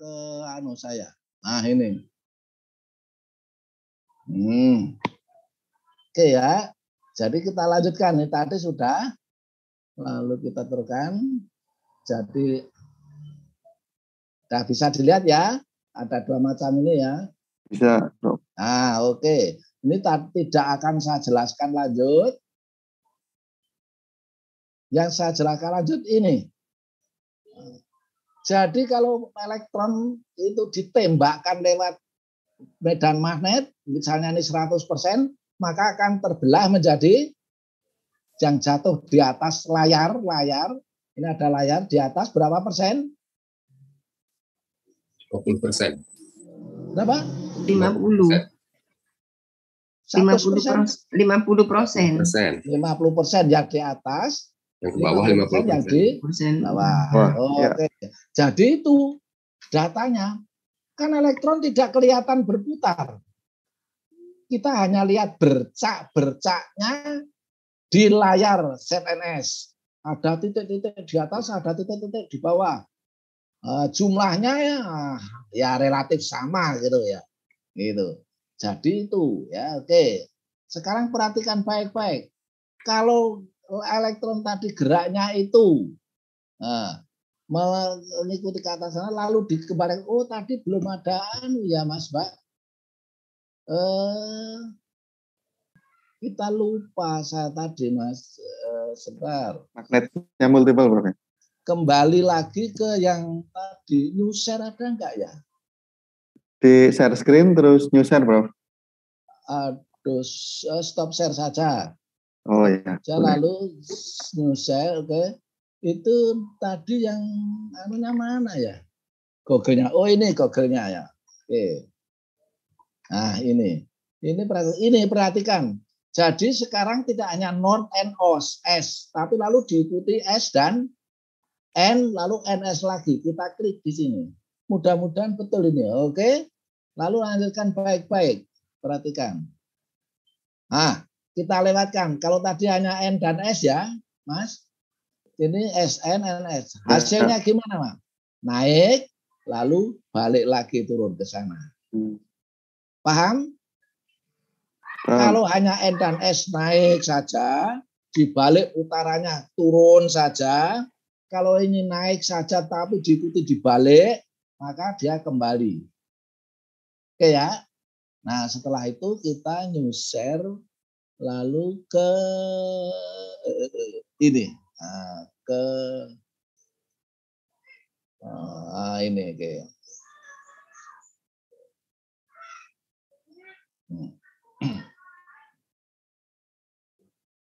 ke anu saya. Nah ini. Oke ya. Jadi kita lanjutkan. Ini tadi sudah. Lalu kita teruskan. Jadi sudah bisa dilihat ya. Ada dua macam ini ya. Bisa, Prof. Nah, oke. Ini tidak akan saya jelaskan lanjut. Yang saya jelaskan lanjut ini. Jadi kalau elektron itu ditembakkan lewat medan magnet, misalnya ini 100%, maka akan terbelah menjadi yang jatuh di atas layar. Ini ada layar di atas berapa persen? 20%. Berapa? 50. 50%. 50% yang di atas, yang ke bawah 50%. yang di bawah. Oke. Jadi itu datanya kan elektron tidak kelihatan berputar. Kita hanya lihat bercak-bercaknya di layar ZNS. Ada titik-titik di atas, ada titik-titik di bawah. Jumlahnya ya relatif sama gitu ya. Gitu. Jadi itu ya oke. Sekarang perhatikan baik-baik. Kalau elektron tadi geraknya itu mengikuti ke atas sana lalu dikembalikan, oh tadi belum ada ya Mas Mbak. Kita lupa saya tadi Mas, sebentar. Magnetnya multiple Prof. Kembali lagi ke yang tadi, new share ada enggak ya? Di share screen terus new share Prof. Aduh, stop share saja. Oh iya. Lalu new share, oke. Itu tadi yang anunya mana ya? Google-nya. Oh ini Google-nya ya. Oke. Nah ini perhatikan. Jadi sekarang tidak hanya non NOS, S, tapi lalu diikuti S dan N, lalu NS lagi. Kita klik di sini. Mudah-mudahan betul ini. Oke. Lalu lanjutkan baik-baik. Perhatikan. Nah, kita lewatkan. Kalau tadi hanya N dan S ya, Mas. Ini SN, NS. Hasilnya gimana, Mas? Naik, lalu balik lagi turun ke sana. Paham? Kalau hanya N dan S naik saja, dibalik utaranya turun saja. Kalau ini naik saja tapi diikuti dibalik, maka dia kembali. Oke ya. Nah setelah itu kita new share lalu ke ini, ke ini oke.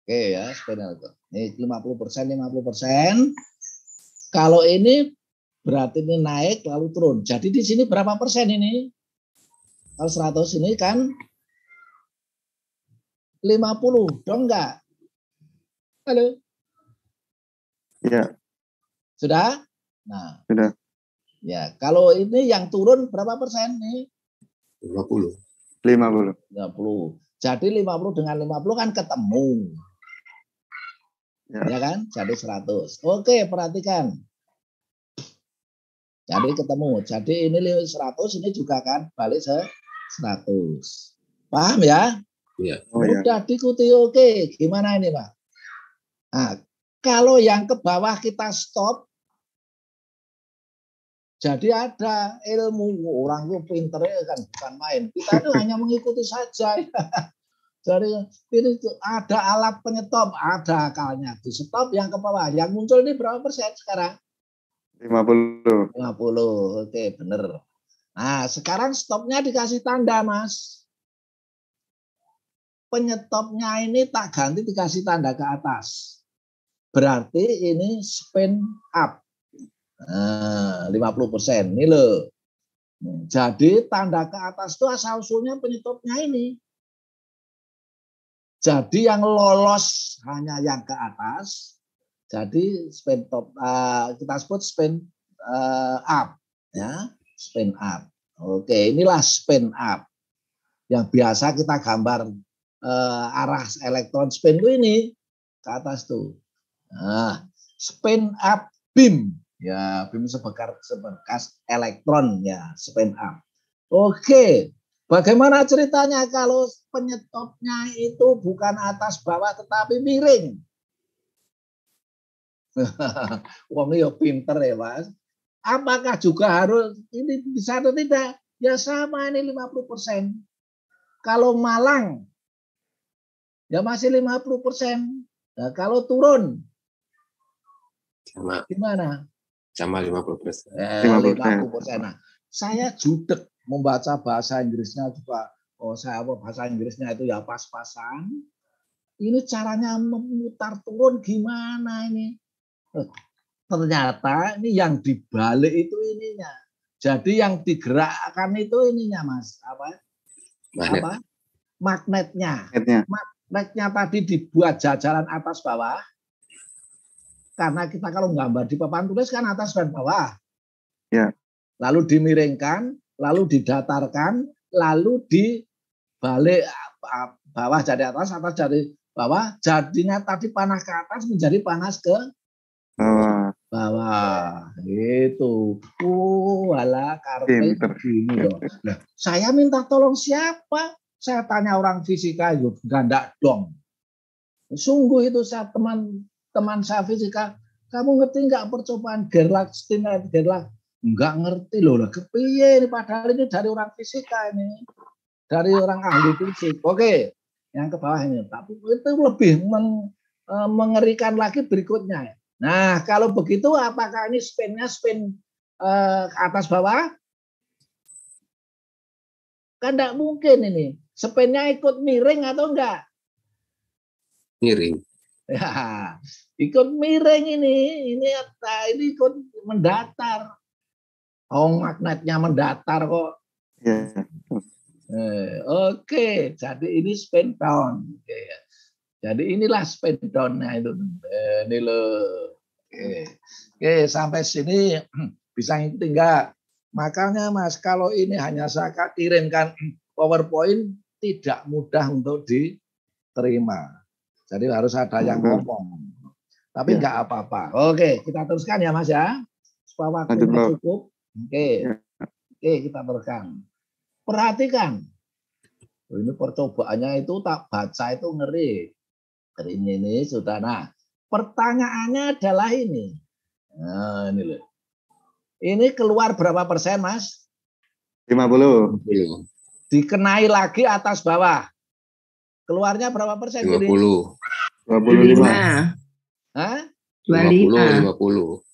Oke ya, spinal itu. Ini 50%. Kalau ini berarti ini naik lalu turun. Jadi di sini berapa persen ini? Kalau 100 ini kan 50, dong enggak? Halo? Iya. Sudah? Nah. Sudah. Ya, kalau ini yang turun berapa persen nih? 50. 50. Jadi 50 dengan 50 kan ketemu. Ya kan? Jadi 100. Oke, perhatikan. Jadi ketemu. Jadi ini 100, ini juga kan balik 100. Paham ya? Iya. Udah diikuti. Oke, gimana ini, Pak? Nah, kalau yang ke bawah kita stop, jadi ada ilmu orang itu pinternya kan bukan main. Kita itu hanya mengikuti saja. Jadi ini ada alat penyetop, ada akalnya. Di stop yang ke bawah. Yang muncul ini berapa persen sekarang? 50. 50. Oke, benar. Nah, sekarang stopnya dikasih tanda, Mas. Penyetopnya ini tak ganti dikasih tanda ke atas. Berarti ini spin up. 50%. Ini loh. Jadi tanda ke atas itu asal-usulnya penyetopnya ini. Jadi yang lolos hanya yang ke atas. Jadi spin top kita sebut spin up ya, spin up. Oke, inilah spin up. Yang biasa kita gambar arah elektron spin itu ini ke atas tuh. Nah, spin up beam Ya, BIM seberkas elektron ya, spin up. Oke. Bagaimana ceritanya kalau penyetopnya itu bukan atas bawah tetapi miring? Wong ya pinter ya, Mas. Apakah juga harus ini bisa atau tidak? Ya sama ini 50%. Kalau malang ya masih 50%. Nah, kalau turun Sama. gimana? Sama 50%. 50%. Nah, saya judek membaca bahasa Inggrisnya juga. Oh, saya bahasa Inggrisnya itu ya pas-pasan. Ini caranya memutar turun gimana ini? Ternyata ini yang dibalik itu ininya. Jadi yang digerakkan itu ininya, Mas. Magnet. Magnetnya. Magnetnya tadi dibuat jajaran atas bawah. Karena kita kalau gambar di papan tulis kan atas dan bawah. Ya. Lalu dimiringkan, lalu didatarkan, lalu dibalik bawah jadi atas jadi bawah. Jadinya tadi panas ke atas menjadi panas ke bawah. Itu. Walah karpe begini loh. Nah, saya minta tolong siapa? Saya tanya orang fisika, yuk gandak dong. Sungguh itu saya teman saya fisika, kamu ngerti nggak percobaan Gerlach? Nggak ngerti loh, kepiye ini padahal ini dari orang fisika ini, dari orang ahli fisik. Oke, yang ke bawah ini. Tapi itu lebih mengerikan lagi berikutnya. Nah, kalau begitu apakah ini spinnya spin atas bawah? Kan enggak mungkin ini. Spinnya ikut miring atau enggak? Miring. Ya, ikut miring ini ikut mendatar. Oh, magnetnya mendatar kok. Ya. Oke, jadi ini spin down. Oke. Jadi inilah spin down-nya itu. Ini loh. Oke, sampai sini bisa ngikuti enggak? Makanya Mas, kalau ini hanya saya kirimkan PowerPoint tidak mudah untuk diterima. Jadi harus ada yang ngomong. Tapi enggak apa-apa. Oke, kita teruskan ya Mas ya. Supaya waktunya cukup. Oke, kita teruskan. Perhatikan. Ini percobaannya itu tak baca itu ngeri. Ini sudah. Nah, pertanyaannya adalah ini. Nah, ini loh. Ini keluar berapa persen, Mas? 50. Dikenai lagi atas bawah. Keluarnya berapa persen? 50. 25. Hah? 50.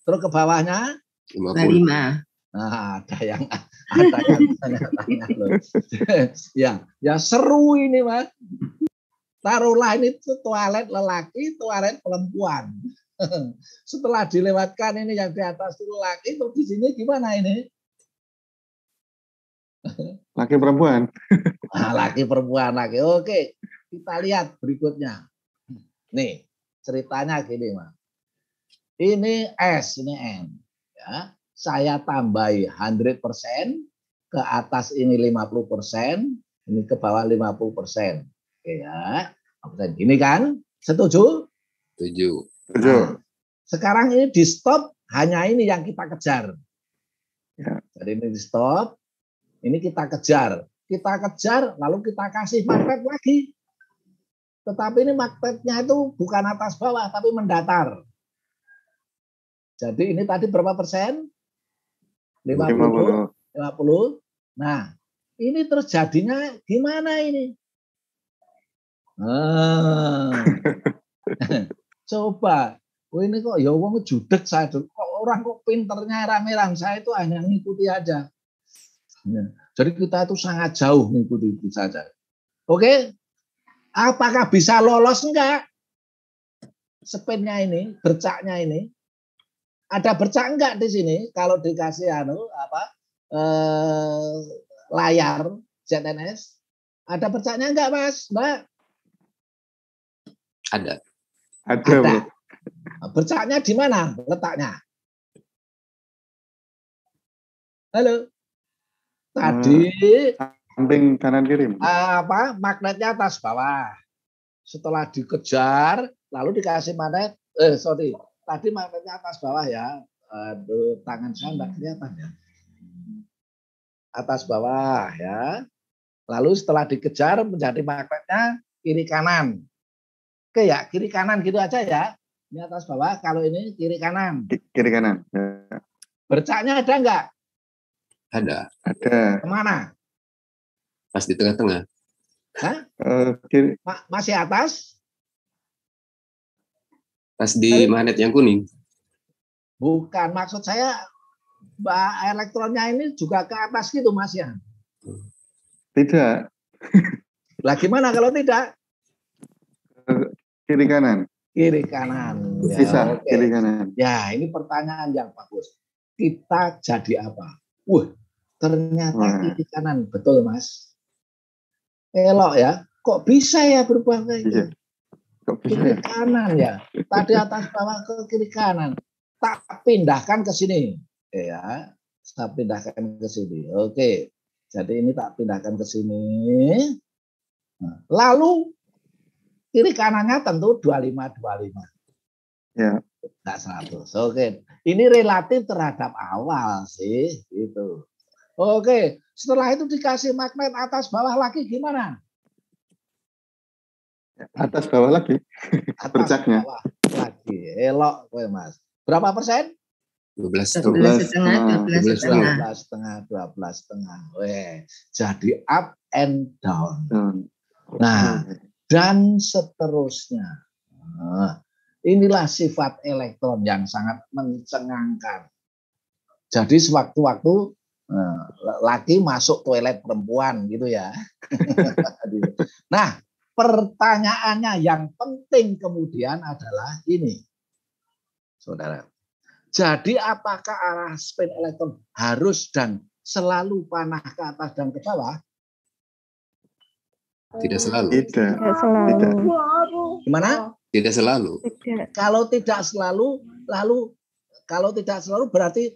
Terus ke bawahnya? 25. Nah, ada yang tanya-tanya loh. Ya seru ini, Mas. Taruhlah ini toilet lelaki, toilet perempuan. Setelah dilewatkan ini yang di atas itu laki, terus di sini gimana ini? Laki perempuan. Nah, laki perempuan laki. Oke, kita lihat berikutnya. Nih, ceritanya gini, Mas. Ini S, ini N. Ya, saya tambahi 100%, ke atas ini 50%, ini ke bawah 50%. Oke ya. Ini kan setuju? Setuju. Nah, sekarang ini di stop, hanya ini yang kita kejar. Ya. Jadi ini di stop, ini kita kejar. Kita kejar, lalu kita kasih magnet lagi. Tetapi ini magnetnya itu bukan atas bawah, tapi mendatar. Jadi ini tadi berapa persen? 50. Nah, ini terus jadinya gimana ini? Coba, ini kok ya wong judek saya, kok orang kok pinternya rame-rame, saya itu hanya ngikuti aja. Jadi kita itu sangat jauh ngikuti itu saja. Oke, apakah bisa lolos enggak? Spinnya ini, bercaknya ini, ada bercak enggak di sini? Kalau dikasih layar ZNS, ada bercaknya enggak, Mas, Mbak? Ada. Bercaknya di mana letaknya? Halo. Tadi samping kanan kiri. Magnetnya atas bawah. Setelah dikejar, lalu dikasih magnet. Tadi magnetnya atas bawah ya. Aduh, tangan saya enggak kelihatan ya. Atas bawah ya. Lalu setelah dikejar menjadi magnetnya kiri kanan. Oke ya, kiri kanan gitu aja ya. Ini atas bawah, kalau ini kiri kanan. Kiri kanan. Ya. Bercaknya ada enggak? Ada. Ada. Kemana? Pas di tengah-tengah. Hah? Kiri. Masih atas? Pas di magnet yang kuning. Bukan, maksud saya elektronnya ini juga ke atas gitu Mas ya? Tidak. Lah gimana kalau tidak? Kiri kanan. Kiri kanan. Ya, Bisa, oke. kiri kanan. Ya, ini pertanyaan yang bagus. Kita jadi apa? Ternyata kiri kanan. Betul, Mas. Elok ya. Kok bisa ya berubah kayak gitu? Kok bisa kiri ya? kanan ya. Tadi atas bawah ke kiri kanan. Tak pindahkan ke sini. Ya, saya pindahkan ke sini. Oke. Jadi ini tak pindahkan ke sini. Nah, lalu kiri kanannya tentu 25. Ya. Enggak 100. Oke. Ini relatif terhadap awal sih gitu. Oke, setelah itu dikasih magnet atas bawah lagi gimana? Atas bawah lagi. Atas Bercaknya. bawah lagi. Elok kowe Mas. Berapa persen? 12,5. 12,5. Weh, jadi up and down. Nah, dan seterusnya. Nah, inilah sifat elektron yang sangat mencengangkan. Jadi sewaktu-waktu laki masuk toilet perempuan gitu ya. Nah, pertanyaannya yang penting kemudian adalah ini. Saudara. Jadi apakah arah spin elektron harus dan selalu panah ke atas dan ke bawah? Tidak selalu. Tidak. Selalu. Gimana? Tidak selalu. Tidak. Kalau tidak selalu, lalu kalau tidak selalu berarti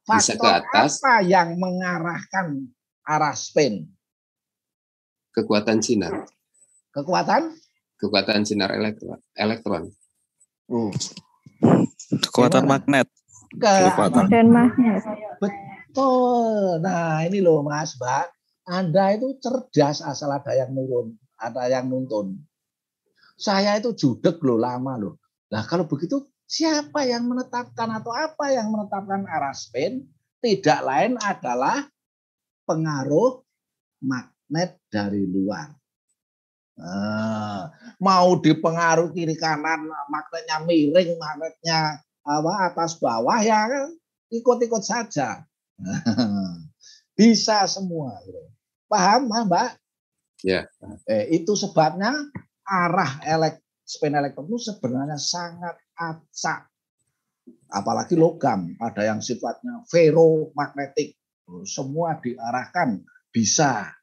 Bisa faktor ke atas. apa yang mengarahkan arah spin? Kekuatan sinar. Kekuatan sinar elektron. Kekuatan magnet. Dan magnet. Betul. Nah ini loh Mas, Mbak. Anda itu cerdas asal ada yang nurun, ada yang nuntun. Saya itu judek loh lama loh. Nah kalau begitu siapa yang menetapkan atau apa yang menetapkan arah spin? Tidak lain adalah pengaruh magnet dari luar. Mau dipengaruhi kiri kanan, magnetnya miring, magnetnya atas bawah ya ikut-ikut saja. Bisa semua. Paham Mbak? Ya. Itu sebabnya arah spin elektron itu sebenarnya sangat acak. Apalagi logam, ada yang sifatnya ferromagnetik. Semua diarahkan bisa.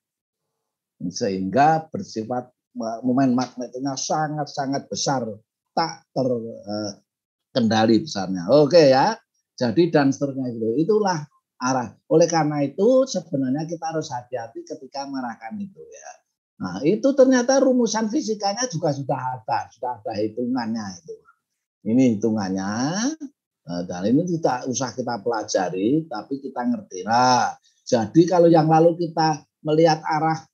Sehingga bersifat momen magnetnya sangat-sangat besar, tak terkendali besarnya. Oke ya. Jadi dan seterusnya itu. Itulah arah. Oleh karena itu sebenarnya kita harus hati-hati ketika mengarahkan itu ya. Nah, itu ternyata rumusan fisikanya juga sudah ada hitungannya itu. Ini hitungannya. Dan ini tidak usah kita pelajari, tapi kita ngerti. Nah, jadi kalau yang lalu kita melihat arah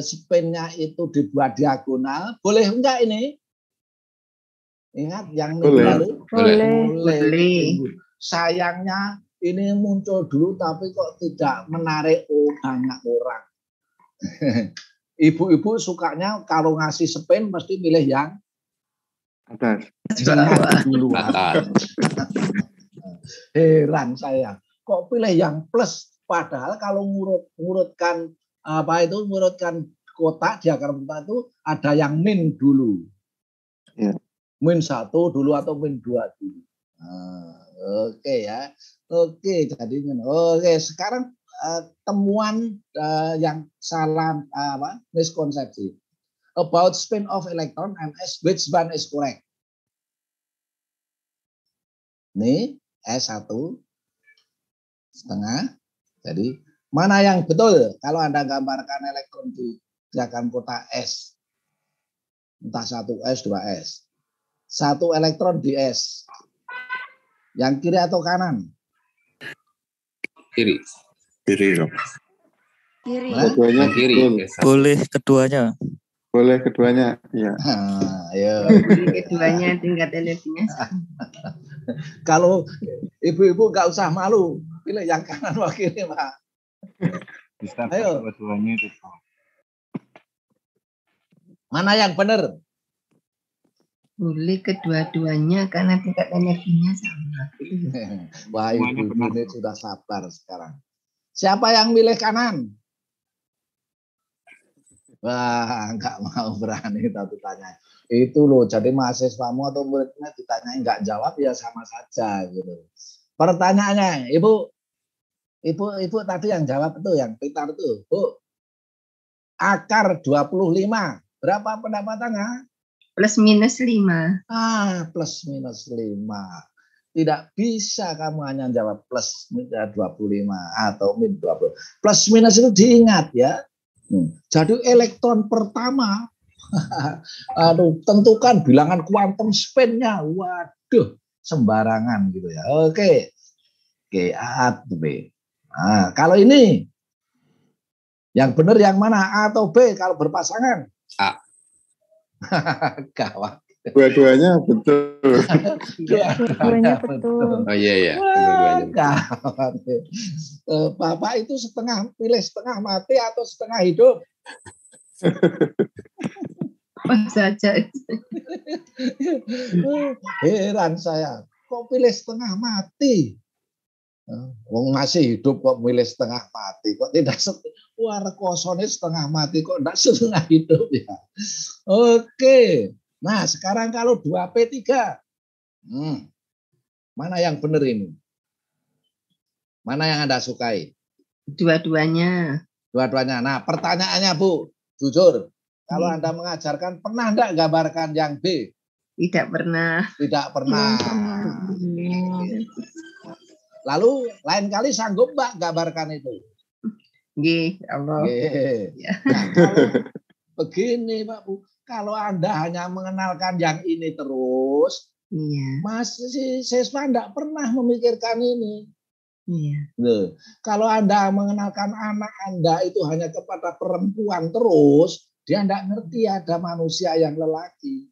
spinnya itu dibuat diagonal, boleh enggak ini? Ingat yang lalu? Boleh. Sayangnya ini muncul dulu, tapi kok tidak menarik banyak orang. Ibu-ibu sukanya kalau ngasih spin mesti milih yang atas. Dulu. Heran saya. Kok pilih yang plus? Padahal kalau ngurutkan kotak diagram kotak itu ada yang min dulu. Ya. Min 1 dulu atau min 2 dulu. Oke ya. Oke, jadi oke sekarang temuan yang salah miskonsepsi about spin of electron ms, which one is correct? Ini S1 setengah. Jadi mana yang betul kalau Anda gambarkan elektron di diagram kotak S? Entah 1S, 2S. 1 elektron di S. Yang kiri atau kanan? Kiri. Kiri dong. Kiri. Hah? Keduanya Yang kiri. betul. Boleh keduanya. Boleh keduanya. Iya. Ayo. Keduanya tingkat energinya sama. Kalau ibu-ibu nggak usah malu, pilih yang kanan atau kiri, Pak. Bisa Ayo. dua-duanya itu, Pak. Mana yang benar? Boleh kedua-duanya karena tingkat energinya sama. Wah, Semuanya ibu benar. ini sudah sabar sekarang. Siapa yang milih kanan? Wah, nggak mau berani tapi tanya. Itu loh, jadi mahasiswamu atau muridnya ditanya nggak jawab ya sama saja gitu. Pertanyaannya, ibu tadi yang jawab itu, yang pintar itu, Bu. Akar 25, berapa pendapatannya? Plus minus 5. Plus minus 5. Tidak bisa kamu hanya jawab plus minus 25 atau min 20. Plus minus itu diingat ya. Jadi elektron pertama, tentukan bilangan kuantum spin-nya. Waduh, sembarangan gitu ya. Oke, A atau B. Nah, kalau ini, yang benar yang mana? A atau B kalau berpasangan? A. Gawat. Dua-duanya betul. Dua-duanya betul. Oh iya ya. Wah, gawat. Bapak itu pilih setengah mati atau setengah hidup? Apa saja. Heran saya, kok pilih setengah mati? Wong masih hidup kok milih setengah mati, kok tidak kosongnya setengah mati, kok tidak setengah hidup ya. Oke, nah sekarang kalau 2P3, mana yang benar ini? Mana yang Anda sukai? Dua-duanya. Dua-duanya. Nah pertanyaannya Bu, jujur, kalau Anda mengajarkan pernah enggak gambarkan yang B? Tidak pernah. Tidak pernah. Lalu lain kali sanggup Mbak gambarkan itu? Nggih, Allah. Ya. Nah, kalau begini Pak Bu, kalau Anda hanya mengenalkan yang ini terus, masih siswa enggak pernah memikirkan ini. Loh, kalau Anda mengenalkan anak Anda itu hanya kepada perempuan terus, dia enggak ngerti ada manusia yang lelaki.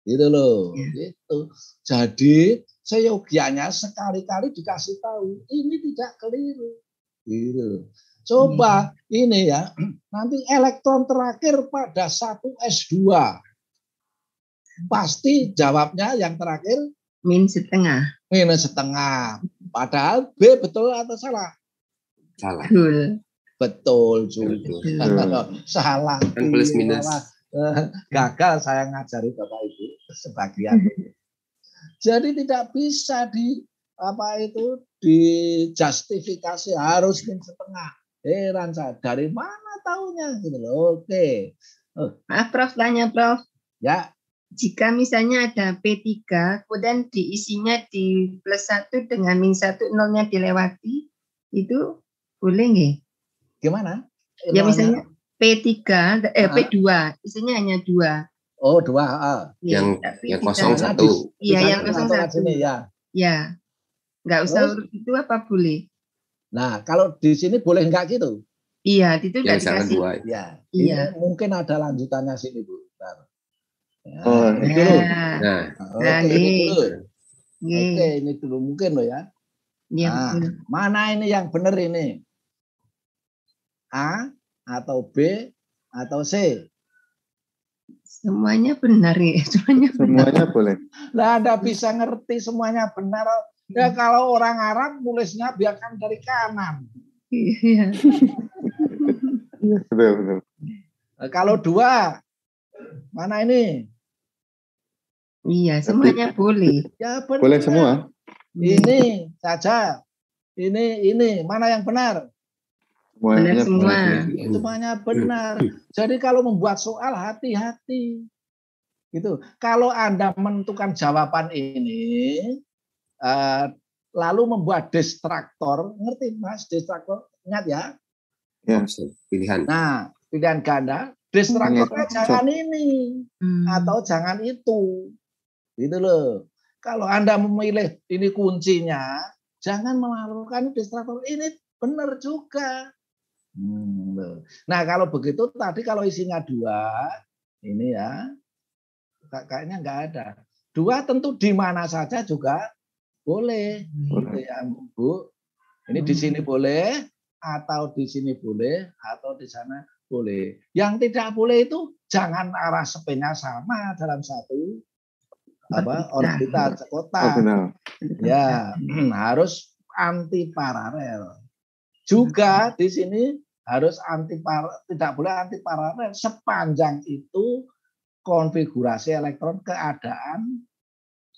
Gitu loh. Gitu. Jadi seyogianya sekali-kali dikasih tahu ini tidak keliru. Gitu. Coba ini ya, nanti elektron terakhir pada 1s2. Pasti jawabnya yang terakhir minus setengah. Minus setengah. Padahal B betul atau salah? Salah. Betul juga. Salah. Kan plus minus. Gagal saya ngajari Bapak Ibu sebagian. Jadi tidak bisa dijustifikasi harus min setengah. Heran saya, dari mana taunya gitu loh. Oke. Maaf Prof, tanya Prof. Ya. Jika misalnya ada P3, kemudian diisinya di plus 1 dengan min 1, nolnya dilewati, itu boleh nggak? Gimana? Ya misalnya P3, P2, isinya hanya 2. Oh, 2. Yang kosong 1. Iya, yang kosong 1. Ya. Nggak usah urut itu apa boleh? Nah, kalau di sini boleh nggak gitu? Iya, itu nggak dikasih. Ya, ini mungkin ada lanjutannya sini Bu. Ya, itu loh. Oke, ini dulu mungkin loh ya. Nah, mana ini yang benar ini? A atau B atau C? Semuanya benar ya, semuanya boleh. Nah, Anda bisa ngerti semuanya benar. Ya kalau orang Arab nulisnya biarkan dari kanan. Iya. Betul. Kalau 2, mana ini? Iya, semuanya boleh. Ya benar. Boleh semua. Ini saja. Ini mana yang benar? Benar semua. Semuanya benar. Jadi kalau membuat soal hati-hati. Gitu. Kalau Anda menentukan jawaban ini lalu membuat distraktor, ngerti Mas distraktor? Ingat ya? Ya. Pilihan. Nah, pilihan ganda, distraktornya jangan ini atau jangan itu. Gitu loh. Kalau Anda memilih ini kuncinya, jangan melakukan distractor. Ini benar juga. Nah, kalau begitu tadi kalau isinya 2, ini ya, kayaknya nggak ada. 2 tentu di mana saja juga boleh. Gitu ya, Bu. Ini di sini boleh, atau di sini boleh, atau di sana boleh. Yang tidak boleh itu jangan arah spin-nya sama dalam satu orbital kota. Ya, harus anti paralel. Juga di sini harus tidak boleh anti paralel sepanjang itu konfigurasi elektron keadaan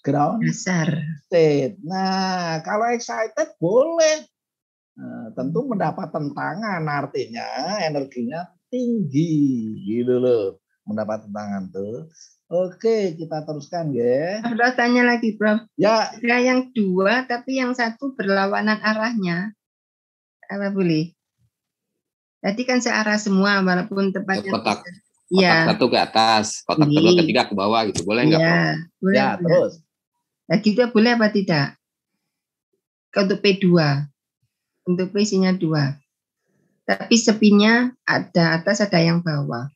ground state. Nah, kalau excited boleh. Tentu mendapat tentangan, artinya energinya tinggi, gitu loh. Mendapat tentangan tuh. Oke, kita teruskan ya. Ada tanya lagi, Prof. Ya. Ada yang 2, tapi yang satu berlawanan arahnya. Apa boleh? Tadi kan searah semua, walaupun tempatnya. Kotak satu ke atas, kotak kedua, ketiga ke bawah, gitu. Boleh nggak, Prof? Boleh. Ya, terus. Nah, gitu boleh apa tidak? Untuk P2. Untuk P isinya 2. Tapi spinnya ada atas, ada yang bawah.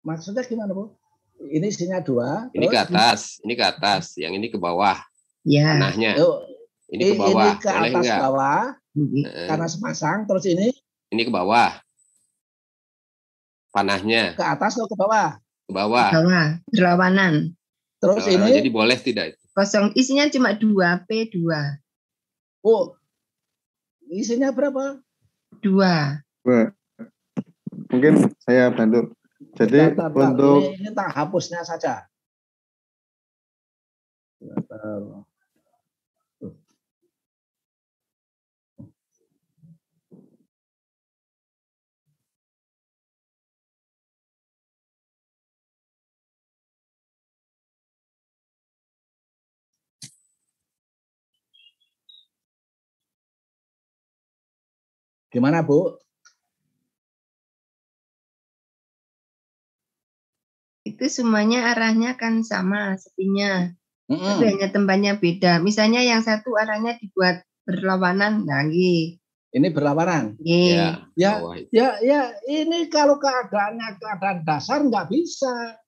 Maksudnya gimana, Bu? Ini isinya 2. Ini ke atas, ini ke atas, yang ini ke bawah. Ya. Panahnya. Ini ke bawah. Ini ke boleh atas enggak? Bawah. Karena sepasang, terus ini? Ini ke bawah. Panahnya. Ke atas atau ke bawah? Ke bawah. Ke bawah. Berlawanan. Terus ini? Jadi boleh tidak? Kosong. Isinya cuma 2, P2. Oh, isinya berapa? 2. Mungkin saya bantu. Jadi bentar. untuk ini tak hapusnya saja. Gimana, Bu? Itu semuanya arahnya kan sama spinnya. Tapi hanya tempatnya beda. Misalnya yang satu arahnya dibuat berlawanan lagi. Ini berlawanan. Ya, ini kalau keadaannya keadaan dasar nggak bisa.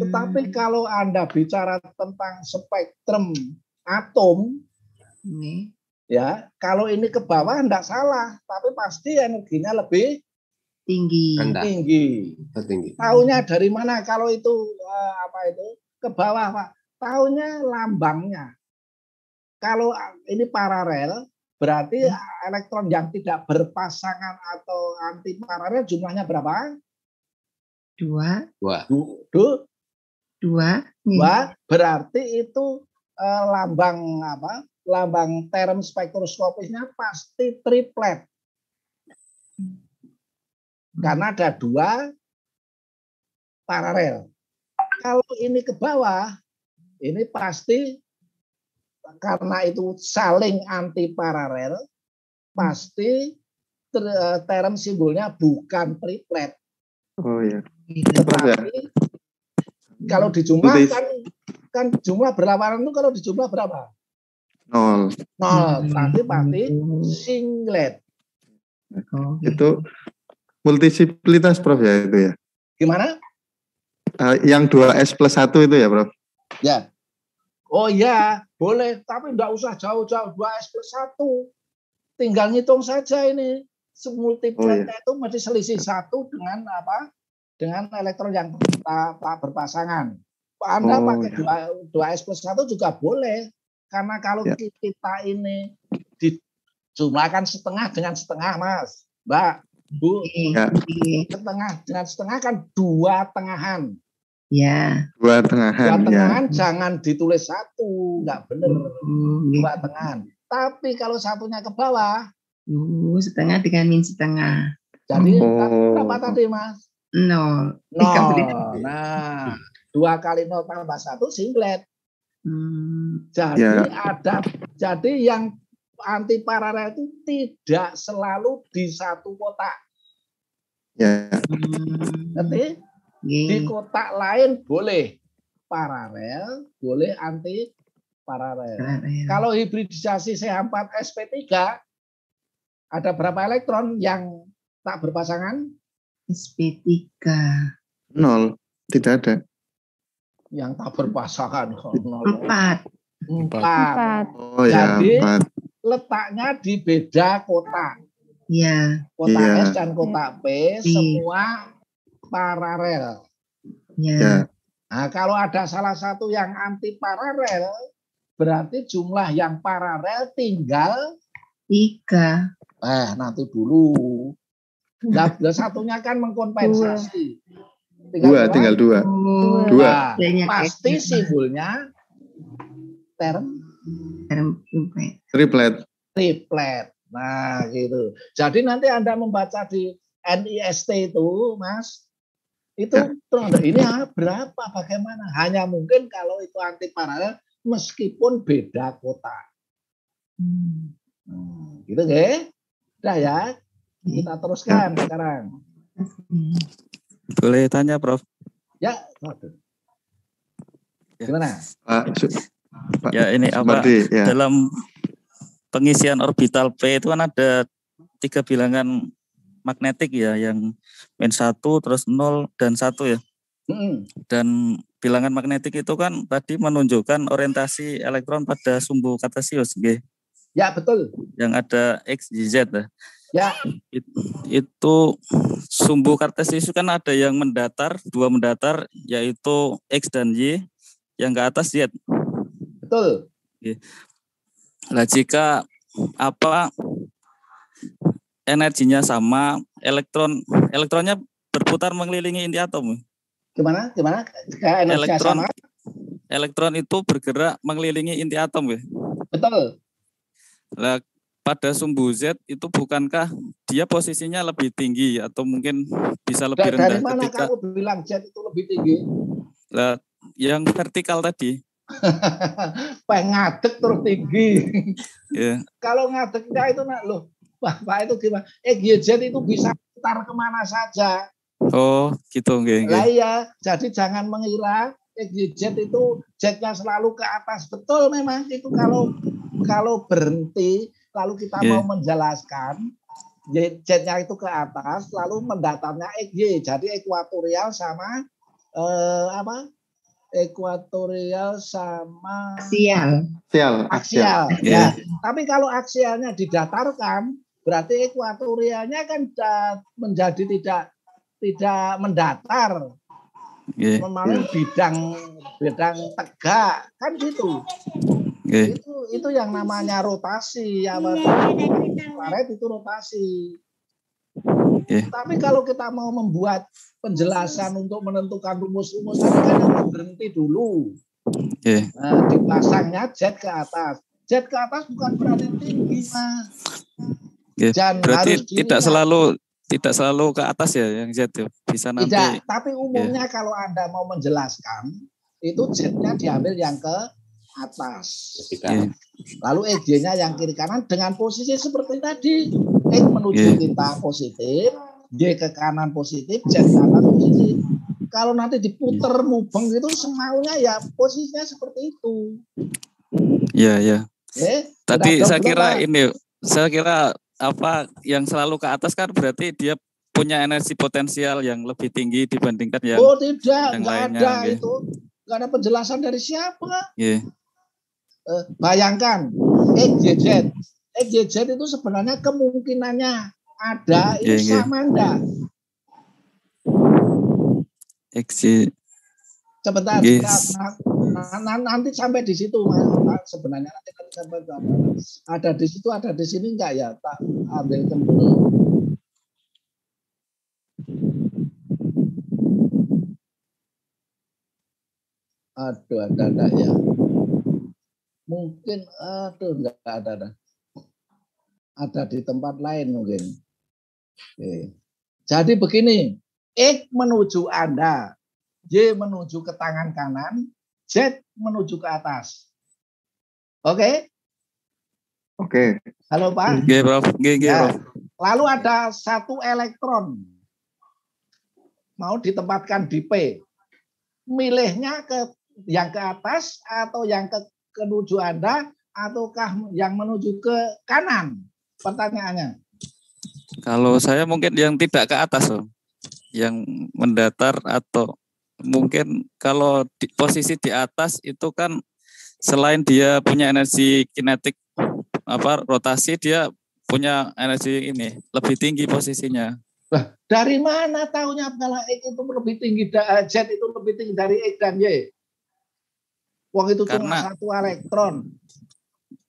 Tetapi kalau Anda bicara tentang spektrum atom, ya, kalau ini ke bawah enggak salah, tapi pasti energinya lebih tinggi. Tahunya dari mana kalau itu ke bawah, Pak? Tahunya lambangnya. Kalau ini paralel, berarti elektron yang tidak berpasangan atau anti paralel jumlahnya berapa? 2. Berarti itu lambang lambang term spektroskopisnya pasti triplet. Karena ada 2 paralel. Kalau ini ke bawah, ini pasti karena itu saling anti paralel, pasti term simbolnya bukan triplet. Oh iya. Tetapi kalau dijumlahkan, kan jumlah berlawanan itu kalau dijumlah berapa? 0. Tapi pasti singlet. Itu multiplikasitas, Prof, ya itu ya? Gimana? Yang 2S+1 itu ya, Prof? Ya. Oh ya, boleh. Tapi enggak usah jauh-jauh 2S+1. Tinggal ngitung saja ini. Multipletnya itu mesti selisih 1 dengan apa? Dengan elektron yang tak berpasangan. Anda pakai 2S+1 juga boleh. Karena kalau kita ini dijumlahkan setengah dengan setengah, Mas. Mbak, Bu. Setengah dengan setengah kan 2 tengahan. Ya. 2 tengahan. 2 tengahan jangan ditulis 1, enggak benar. 2 tengahan. Tapi kalau satunya ke bawah, setengah dengan min setengah. Jadi berapa tadi, Mas? 0. Nah, 2 kali 0 tambah 1 singlet. Jadi yang anti paralel itu tidak selalu di satu kotak. Ya. Ngerti? Di kotak lain boleh. paralel, boleh anti paralel. Paralel. Kalau hibridisasi CH4sp3 ada berapa elektron yang tak berpasangan? SP3. 0. Tidak ada. Yang tak berpasangan. 4. 4. Oh ya, Jadi 4. letaknya di beda kotak. Ya. Kotak Iya. S dan kotak P semua paralel. Ya. Ya. Nah, kalau ada salah satu yang anti paralel, berarti jumlah yang paralel tinggal 3. nanti dulu. Nah, satunya kan mengkompensasi. Tinggal 2. Oh. Dua. Banyak Pasti kayak gitu. simbolnya term Term triplet. Triplet. triplet. Nah, gitu. Jadi nanti Anda membaca di NIST itu, Mas, itu Ya. ini berapa, bagaimana? Hanya mungkin kalau itu anti paralel meskipun beda kotak. Gitu deh. Udah ya. Kita teruskan sekarang. Boleh tanya, Prof? Ya, waduh. Gimana? Pak Ya, ini apa? Sumardi, ya. Dalam pengisian orbital P itu kan ada 3 bilangan magnetik ya, yang -1, terus 0 dan 1 ya. Dan bilangan magnetik itu kan tadi menunjukkan orientasi elektron pada sumbu kartesius, G. Ya, betul. Yang ada X, Y, Z ya. Ya. Itu sumbu kartesius kan ada yang mendatar, 2 mendatar, yaitu X dan Y, yang ke atas Z. Betul. Nah, jika energinya sama, elektronnya berputar mengelilingi inti atom. Gimana? Jika energinya sama? Elektron itu bergerak mengelilingi inti atom, ya. Betul. Nah, pada sumbu Z itu bukankah dia posisinya lebih tinggi atau mungkin bisa lebih rendah? Dari mana kamu bilang Z itu lebih tinggi? Nah, yang vertikal tadi. Pengadek terus tinggi. Yeah. Kalau ngadeknya itu loh, Bapak itu gimana? GZ itu bisa putar kemana saja. Oh, gitu. Lah iya, jadi jangan mengira GZ itu Z-nya selalu ke atas. Betul memang itu kalau berhenti lalu kita mau menjelaskan Z-nya itu ke atas, lalu mendatarnya XY. Jadi ekuatorial sama ekuatorial sama aksial. Ya. Tapi kalau aksialnya didatarkan, berarti ekuatorialnya kan menjadi tidak mendatar. Memang bidang tegak kan gitu. Itu yang namanya rotasi. Planet itu rotasi. Tapi kalau kita mau membuat penjelasan untuk menentukan rumus-rumus, kan harus berhenti dulu. Nah, dipasangnya Z ke atas. Z ke atas bukan berarti tinggi, Mas. Berarti tidak selalu ke atas ya yang Z ya. Bisa nanti. Tidak, tapi umumnya kalau Anda mau menjelaskan, itu Z-nya diambil yang ke atas. Lalu EG-nya yang kiri kanan dengan posisi seperti tadi. X menuju kita positif, Y ke kanan positif, Z ke atas positif. Kalau nanti diputer mubeng itu semaunya ya posisinya seperti itu. Iya. Tadi saya kira apa yang selalu ke atas kan berarti dia punya energi potensial yang lebih tinggi dibandingkan yang tidak, yang nggak lainnya. Ada itu. Nggak ada penjelasan dari siapa. Bayangkan XYZ itu sebenarnya kemungkinannya ada itu sama enggak? Sebentar, nanti sampai di situ, Mas. Sebenarnya nanti sampai ada di situ, ada di sini enggak ya? Tak ambil kembali. Aduh, ada ya. Mungkin, enggak ada. Ada di tempat lain mungkin. Oke. Jadi begini, X menuju Anda, Y menuju ke tangan kanan, Z menuju ke atas. Oke? Oke. Halo Pak? Oke, Prof. Prof. Lalu ada satu elektron mau ditempatkan di P. Milihnya ke yang ke atas atau yang menuju Anda ataukah yang menuju ke kanan? Pertanyaannya. Kalau saya mungkin yang tidak ke atas, Om. Yang mendatar, atau mungkin kalau di posisi di atas itu kan selain dia punya energi kinetik rotasi, dia punya energi ini lebih tinggi posisinya. Nah, dari mana tahunya kalau X itu lebih tinggi, Z itu lebih tinggi dari X dan Y? Wong itu cuma satu elektron.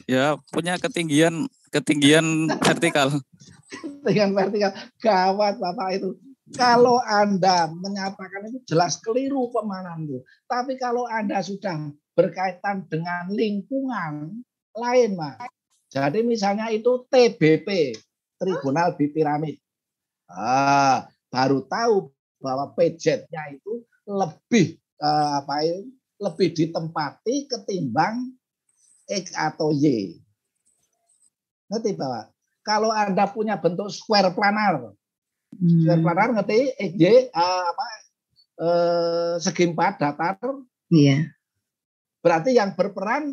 Ya, punya ketinggian vertikal. Ketinggian vertikal. Gawat Bapak itu. Kalau Anda menyatakan itu jelas keliru pemahaman itu. Tapi kalau Anda sudah berkaitan dengan lingkungan lain, Mas. Jadi misalnya itu TBP, tribunal bipiramid. Baru tahu bahwa PZ-nya itu lebih lebih ditempati ketimbang X atau Y. Ngerti Bapak? Kalau Anda punya bentuk square planar, square planar ngerti? X, Y, segi 4 datar. Iya. Berarti yang berperan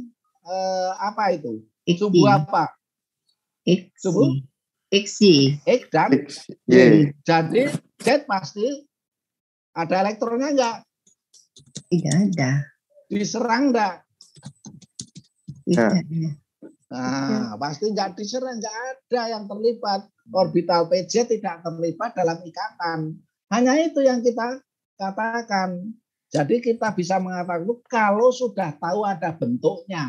apa itu? Subuh apa? X. Subuh? X dan Y. Jadi Z pasti ada elektronnya enggak? Tidak ada. Diserang enggak? Tidak. Nah, pasti enggak diserang, enggak ada yang terlibat. Orbital PZ tidak terlibat dalam ikatan. Hanya itu yang kita katakan. Jadi kita bisa mengatakan kalau sudah tahu ada bentuknya.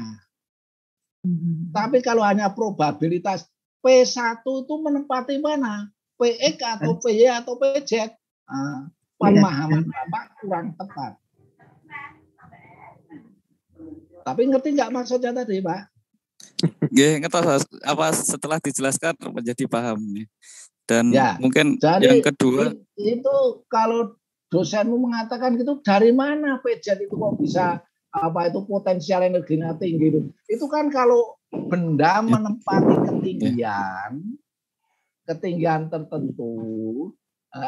Tapi kalau hanya probabilitas P1 itu menempati mana? PX atau PY atau PZ? Pemahaman Bapak kurang tepat. Tapi ngerti nggak maksudnya tadi, Pak? Setelah dijelaskan menjadi paham nih. Dan ya, mungkin jadi yang kedua itu kalau dosenmu mengatakan gitu, dari mana PZ itu kok bisa potensial energinya tinggi itu? Itu kan kalau benda menempati ketinggian tertentu,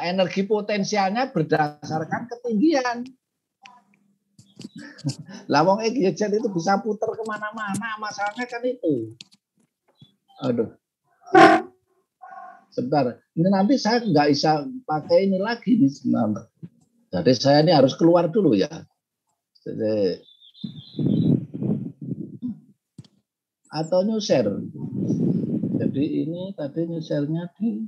energi potensialnya berdasarkan ketinggian. Lah wong X itu bisa putar kemana-mana, masalahnya kan itu. Aduh. Sebentar, ini nanti saya nggak bisa pakai ini lagi nih sebenarnya. Jadi saya ini harus keluar dulu ya. Jadi, atau new share. Jadi ini tadi new share-nya di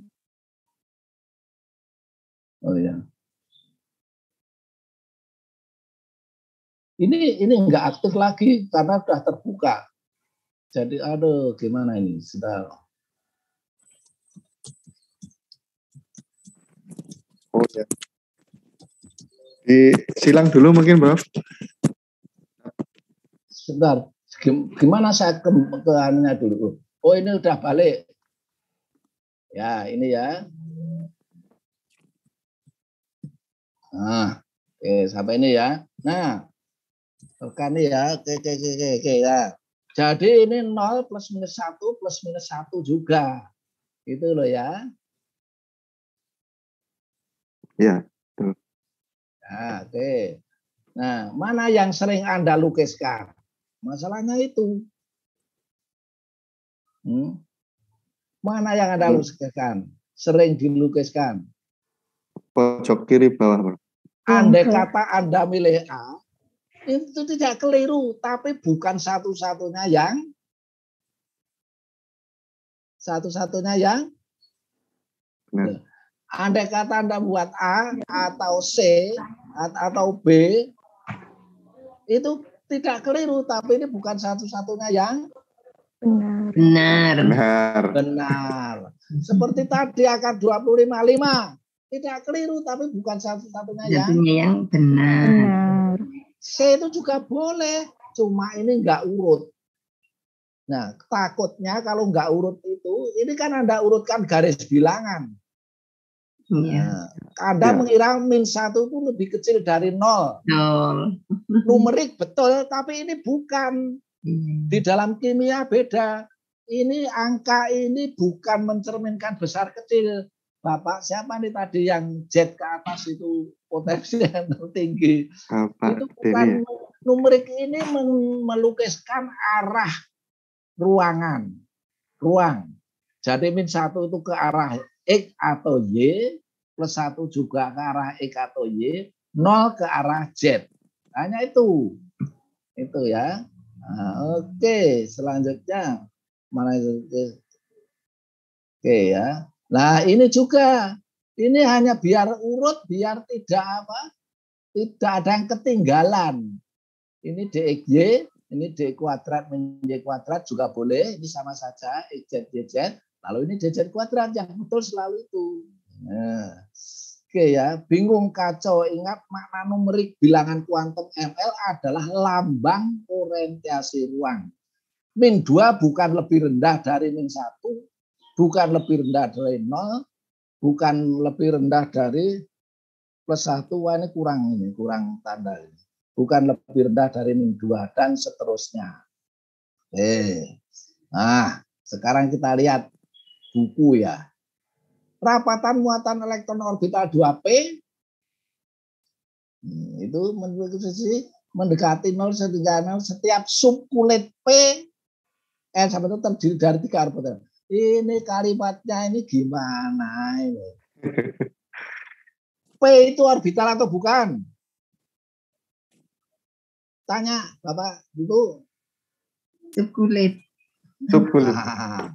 Ini enggak aktif lagi karena sudah terbuka. Jadi aduh gimana ini? Sudah. Oh ya. Silang dulu mungkin, Bro. Sebentar. Gimana saya ke anunya dulu? Oh, ini udah balik. Ya, ini ya. Nah, oke, sampai ini ya. Nah, tekan ini ya. Oke ya. Jadi ini 0 plus minus 1 plus minus 1 juga. Gitu loh ya. Ya, betul. Nah, oke. Nah, mana yang sering Anda lukiskan? Masalahnya itu. Mana yang Anda lukiskan? Sering dilukiskan. Pojok kiri bawah, Bro. Andai kata Anda milih A, itu tidak keliru, tapi bukan satu-satunya yang Benar. Andai kata Anda buat A atau C atau B, itu tidak keliru, tapi ini bukan satu-satunya yang benar. Seperti tadi akar 25, 5. Tidak keliru, tapi bukan satu-satunya yang benar. C itu juga boleh, cuma ini enggak urut. Nah, takutnya kalau enggak urut itu, ini kan Anda urutkan garis bilangan. Nah, Anda mengira -1 itu lebih kecil dari 0. Numerik betul, tapi ini bukan. Di dalam kimia beda. Ini angka ini bukan mencerminkan besar kecil. Bapak siapa nih tadi yang Z ke atas itu potensi yang tertinggi? Itu bukan numerik ini melukiskan arah ruang. Jadi min 1 itu ke arah X atau Y, plus 1 juga ke arah X atau Y, 0 ke arah Z. Hanya itu. Itu ya. Nah, oke, selanjutnya mana itu? Oke ya. Nah, ini juga. Ini hanya biar urut, biar tidak tidak ada yang ketinggalan. Ini DXY, ini D kuadrat menjadi kuadrat juga boleh. Ini sama saja XZ, YZ. Lalu ini DZ kuadrat yang betul selalu itu. Nah, oke ya, bingung kacau. Ingat makna numerik bilangan kuantum ML adalah lambang orientasi ruang. Min 2 bukan lebih rendah dari min 1, bukan lebih rendah dari 0, bukan lebih rendah dari plus 1. Wah, ini kurang tanda ini. Bukan lebih rendah dari min 2 dan seterusnya. Nah, sekarang kita lihat buku ya. Rapatan muatan elektron orbital 2p itu mendekati 0 sehingga 0 setiap subkulit p sampai itu terdiri dari 3 orbital. Ini kalimatnya ini gimana ini? P itu orbital atau bukan? Tanya Bapak Ibu. Subkulit. Nah,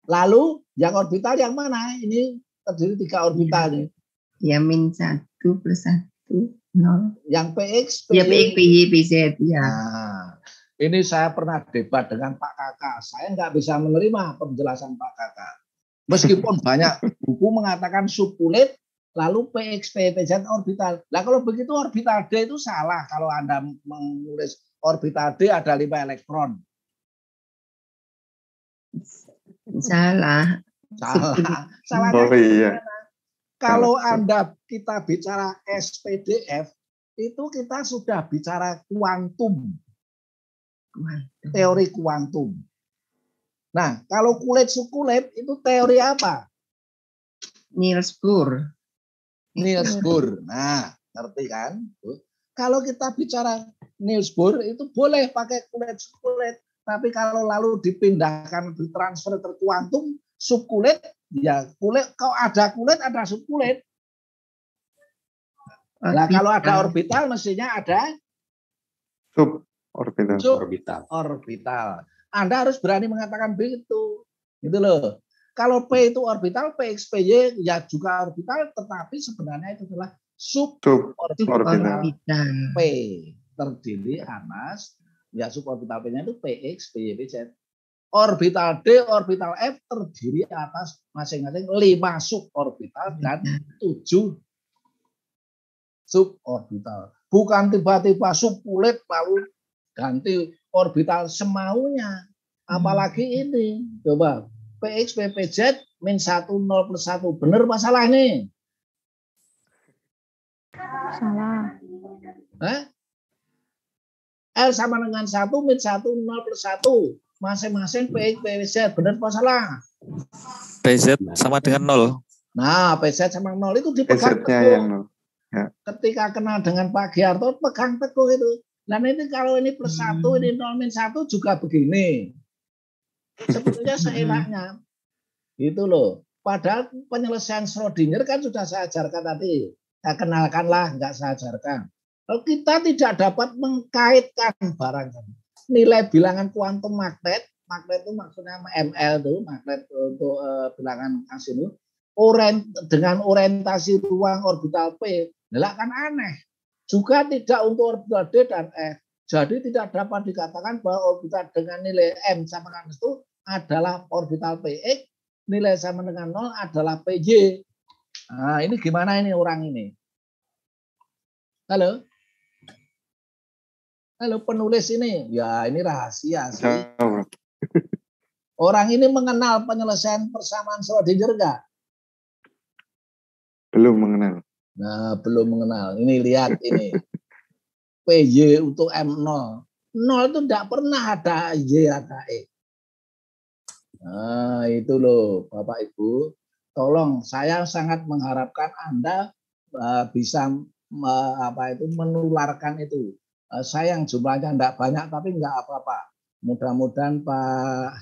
lalu yang orbital yang mana? Ini terdiri 3 orbital nih. Ya min 1 plus 1, 0. Yang PX, Ya PX, PY, PZ. Ya. Nah, ini saya pernah debat dengan Pak Kakak. Saya nggak bisa menerima penjelasan Pak Kakak. Meskipun banyak buku mengatakan subkulit, lalu PX, PY, PZ orbital. Nah kalau begitu orbital D itu salah. Kalau Anda menulis orbital D ada 5 elektron. Salah. Salahnya Oh iya. kalau kita bicara SPDF itu kita sudah bicara kuantum, teori kuantum. Nah, kalau kulit sukulit itu teori apa? Niels Bohr. Nah, ngerti kan? Kalau kita bicara Niels Bohr itu boleh pakai kulit sukulit. Tapi kalau lalu dipindahkan, ditransfer ke kuantum, subkulit, ya kulit. Kalau ada kulit, ada subkulit. Nah, kalau ada orbital, mestinya ada suborbital. Anda harus berani mengatakan begitu. Gitu loh. Kalau P itu orbital, PX, PY ya juga orbital, tetapi sebenarnya itu adalah suborbital P. Terdiri atas ya suborbital P-nya itu PX, PY, PZ. Orbital D, orbital F terdiri atas masing-masing 5 suborbital dan 7 suborbital. Bukan tiba-tiba subkulit lalu ganti orbital semaunya. Apalagi ini. Coba PX, PPZ min 1, 0 plus 1. Benar apa salah nih? Salah. L sama dengan 1, min 1, 0 plus 1. Masing-masing PX, PPZ. Benar apa salah? PZ sama dengan 0. Nah, PZ sama 0 itu dipegang teguh. Ya. Ketika kenal dengan Pak Giarto, pegang teguh itu. Dan ini kalau ini plus 1, ini 0 min 1 juga begini. Sebetulnya seenaknya. Gitu loh. Padahal penyelesaian Schrödinger kan sudah saya ajarkan tadi. Saya kenalkanlah, enggak saya ajarkan. Kalau kita tidak dapat mengkaitkan barang nilai bilangan kuantum magnet itu maksudnya ML itu, magnet untuk bilangan Asinus, dengan orientasi ruang orbital P, kan aneh. Juga tidak untuk orbital D dan F. Jadi tidak dapat dikatakan bahwa orbital dengan nilai M sama dengan itu adalah orbital PX, nilai sama dengan 0 adalah PY. Nah, ini gimana ini orang ini? Halo? Halo penulis ini? Ya, ini rahasia sih. Orang ini mengenal penyelesaian persamaan Schrödinger enggak? Belum mengenal. Nah, belum mengenal. Ini lihat ini. PY untuk M0. 0 itu tidak pernah ada Y ada E. Nah, itu loh Bapak Ibu. Tolong, saya sangat mengharapkan Anda bisa menularkan itu. Sayang jumlahnya enggak banyak, tapi enggak apa-apa. Mudah-mudahan Pak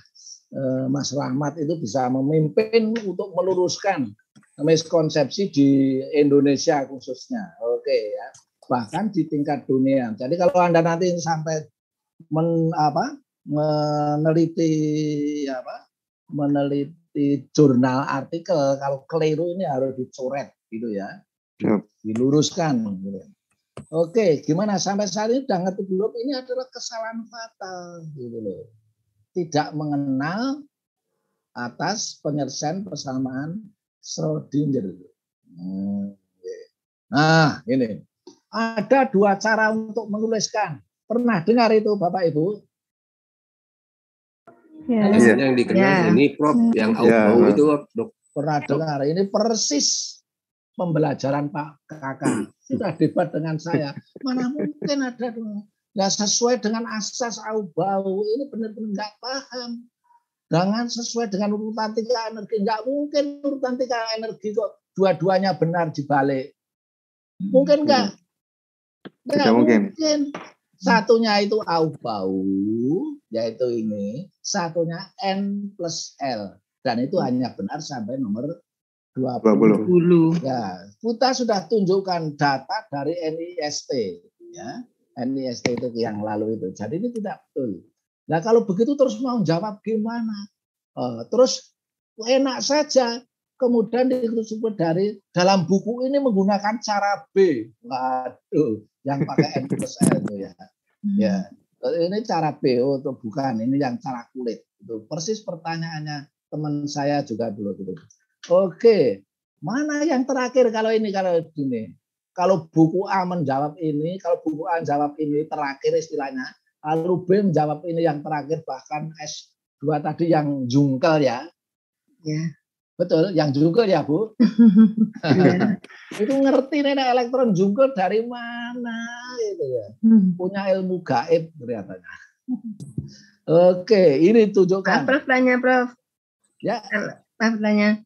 Mas Rahmat itu bisa memimpin untuk meluruskan miskonsepsi di Indonesia khususnya. Oke ya. Bahkan di tingkat dunia. Jadi kalau Anda nanti sampai meneliti jurnal artikel, kalau keliru ini harus dicoret gitu ya. Diluruskan gitu. Oke, gimana sampai saat ini udah ngerti belum? Ini adalah kesalahan fatal gitu loh. Tidak mengenal atas penyelesaian persamaan Schrödinger. Nah, ini ada 2 cara untuk menuliskan. Pernah dengar itu Bapak Ibu? Ya. Yang dikenal ini Prof, yang au itu Dok. Pernah dengar? Ini persis pembelajaran Pak Kakak. Sudah debat dengan saya. Mana mungkin ada nggak sesuai dengan asas au-bau. Ini benar-benar nggak paham. Jangan sesuai dengan urutan 3 energi. Nggak mungkin urutan 3 energi kok dua-duanya benar dibalik. Mungkin nggak? Nggak mungkin. Satunya itu au-bau, yaitu ini. Satunya N+L. Dan itu hanya benar sampai nomor 20. Ya, kita sudah tunjukkan data dari NIST, ya. NIST itu yang lalu itu. Jadi ini tidak betul. Nah, kalau begitu terus mau jawab gimana? Terus enak saja. Kemudian disebut dari dalam buku ini menggunakan cara B. Waduh, yang pakai N+L itu ya. Ya, ini cara B itu bukan. Ini yang cara kulit. Itu persis pertanyaannya teman saya juga dulu gitu. Oke, mana yang terakhir kalau ini Kalau buku A menjawab ini, kalau buku A menjawab ini terakhir istilahnya, lalu B menjawab ini yang terakhir, bahkan S2 tadi yang jungkel ya. Ya. Betul, yang jungkel ya Bu. Itu ngerti nih elektron jungkel dari mana gitu ya. Punya ilmu gaib kelihatannya. Oke, ini tunjukkan. Prof tanya Prof. Ya. Prof tanya.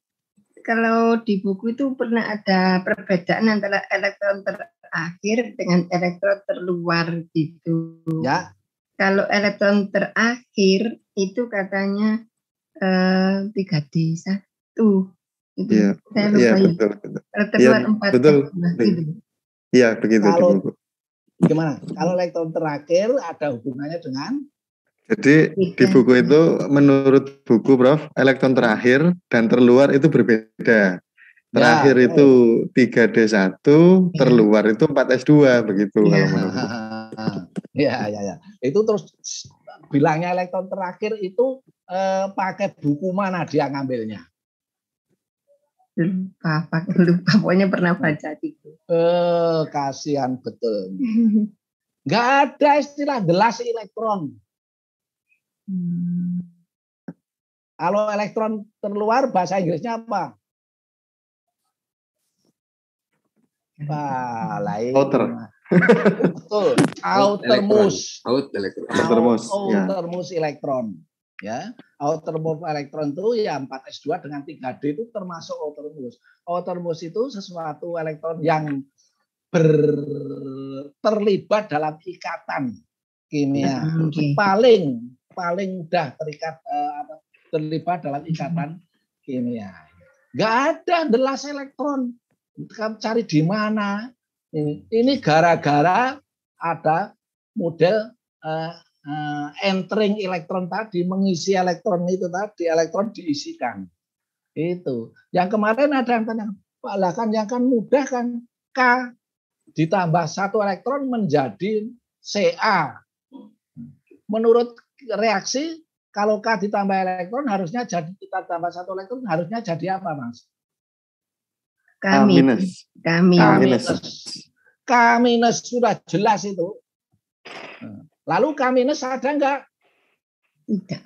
Kalau di buku itu pernah ada perbedaan antara elektron terakhir dengan elektron terluar gitu. Ya. Kalau elektron terakhir itu katanya 3D1. Itu ya, saya lupa ya. Betul. Kalau terluar 4 betul. gitu. Iya, begitu kalau, di buku. Gimana? Kalau elektron terakhir ada hubungannya dengan? Jadi di buku itu menurut buku Prof, elektron terakhir dan terluar itu berbeda. Terakhir itu 3D1, terluar itu 4S2 begitu kalau menurut. Ya. Itu terus bilangnya elektron terakhir itu pakai buku mana dia ngambilnya? Lupa, pokoknya pernah baca gitu. Kasihan betul. Nggak ada istilah gelas elektron. Kalau elektron terluar bahasa Inggrisnya apa? Lain. Outer. Betul. Outermost. Outermost elektron. Ya, outermost elektron itu ya 4S2 dengan 3D itu termasuk outermost. Outermost itu sesuatu elektron yang terlibat dalam ikatan kimia. Paling mudah terlibat dalam ikatan kimia. Nggak ada gelas elektron. Kamu cari di mana? Ini gara-gara ada model entering elektron tadi, mengisi elektron itu tadi, elektron diisikan. Itu. Yang kemarin ada yang tanya, Pak lah kan yang kan mudah kan K ditambah 1 elektron menjadi Ca. Menurut reaksi kalau K ditambah elektron harusnya jadi kita tambah 1 elektron harusnya jadi apa, Mas? K-. Sudah jelas itu. Lalu K- ada enggak? Tidak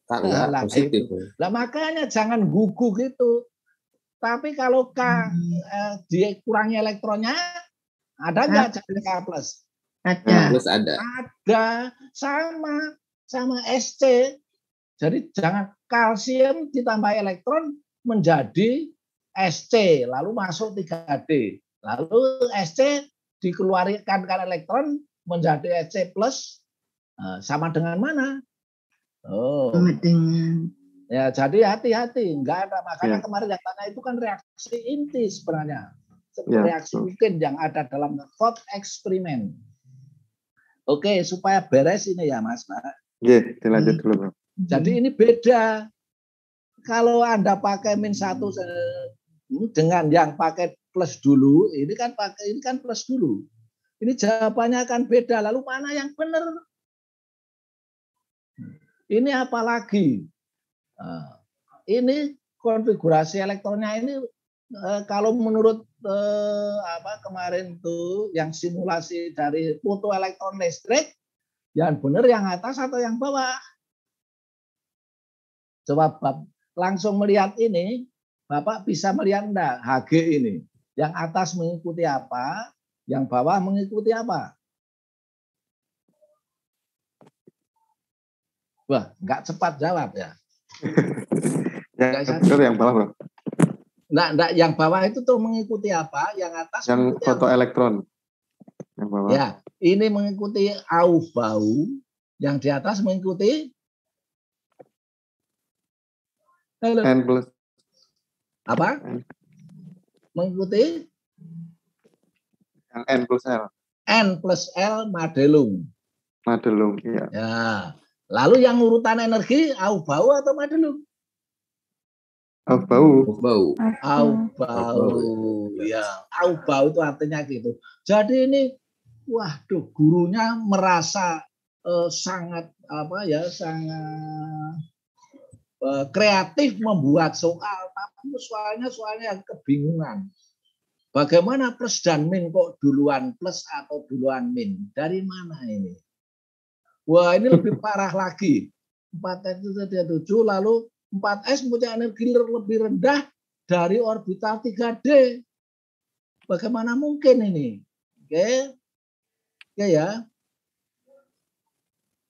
ada. Positif. Lah makanya jangan gugup gitu. Tapi kalau K dikurangi elektronnya ada enggak jadi K+? Ada. Ada. Sama SC. Jadi jangan kalsium ditambah elektron menjadi SC, lalu masuk 3D. Lalu SC dikeluarkan elektron menjadi Ec+, sama dengan mana? Oh. Sama dengan. Ya, jadi hati-hati. Enggak ada. Makanya kemarin yang tanya itu kan reaksi inti sebenarnya. Reaksi mungkin yang ada dalam thought eksperimen. Oke, supaya beres ini ya Mas Pak. Iya, dilanjut dulu Bro. Jadi ini beda. Kalau Anda pakai -1 dengan yang pakai plus dulu, ini kan plus dulu. Ini jawabannya akan beda. Lalu mana yang benar? Ini apalagi? Ini konfigurasi elektronnya ini kalau menurut kemarin tuh yang simulasi dari fotoelektron listrik, yang benar yang atas atau yang bawah? Coba langsung melihat ini, Bapak bisa melihat enggak Hg ini? Yang atas mengikuti apa? Yang bawah mengikuti apa? Wah, enggak cepat jawab ya. Yang benar yang bawah, Bro. Enggak, yang bawah itu tuh mengikuti apa? Yang atas yang fotoelektron. Yang bawah. Ya, ini mengikuti au-bau, yang di atas mengikuti N plus apa? Mengikuti yang N plus L. N plus L Madelung. Madelung, iya. Ya. Lalu yang urutan energi au-bau atau Madelung? Au-bau. Au-bau. Ya, au-bau itu artinya gitu. Jadi ini waduh, gurunya merasa sangat kreatif membuat soal, tapi soalnya yang kebingungan. Bagaimana plus dan min kok duluan plus atau duluan min? Dari mana ini? Wah, ini lebih parah lagi. 4S itu 7, lalu 4S punya energi lebih rendah dari orbital 3D. Bagaimana mungkin ini? Oke ya.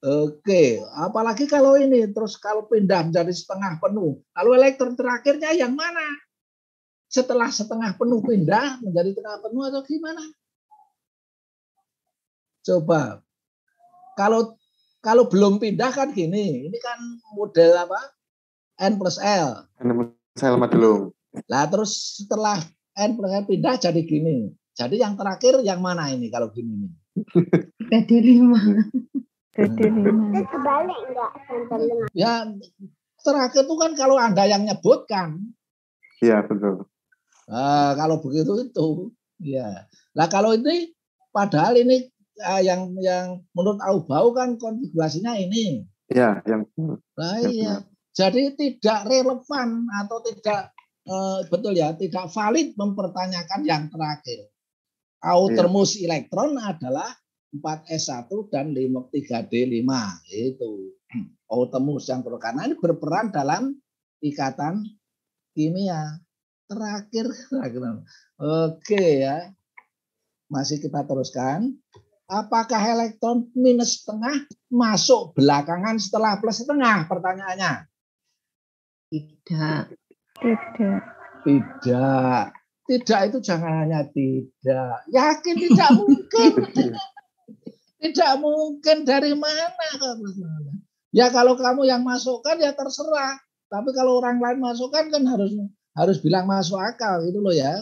Oke, apalagi kalau ini terus kalau pindah menjadi setengah penuh. Lalu elektron terakhirnya yang mana? Setelah setengah penuh pindah menjadi setengah penuh atau gimana? Coba. Kalau belum pindah kan gini. Ini kan model apa? N plus L. N plus L Madelung. Nah, terus setelah N plus L pindah jadi gini. Jadi yang terakhir yang mana ini kalau gini nih? PD5. Kebalik enggak? Ya, terakhir itu kan kalau Anda yang nyebutkan. Iya, betul. Kalau begitu itu. Ya. Nah, kalau ini padahal ini yang menurut au-bau kan konfigurasinya ini. Iya, yang nah, iya. Jadi tidak relevan atau tidak betul ya, tidak valid mempertanyakan yang terakhir. Au-termus elektron adalah 4S1 dan 3D5 itu. Au-termus yang karena ini berperan dalam ikatan kimia. Terakhir. Oke ya. Masih kita teruskan. Apakah elektron minus setengah masuk belakangan setelah plus setengah? Pertanyaannya. Tidak. Tidak itu jangan hanya tidak. Yakin tidak mungkin. Tidak mungkin dari mana? Ya kalau kamu yang masukkan ya terserah. Tapi kalau orang lain masukkan kan harus bilang masuk akal gitu loh ya.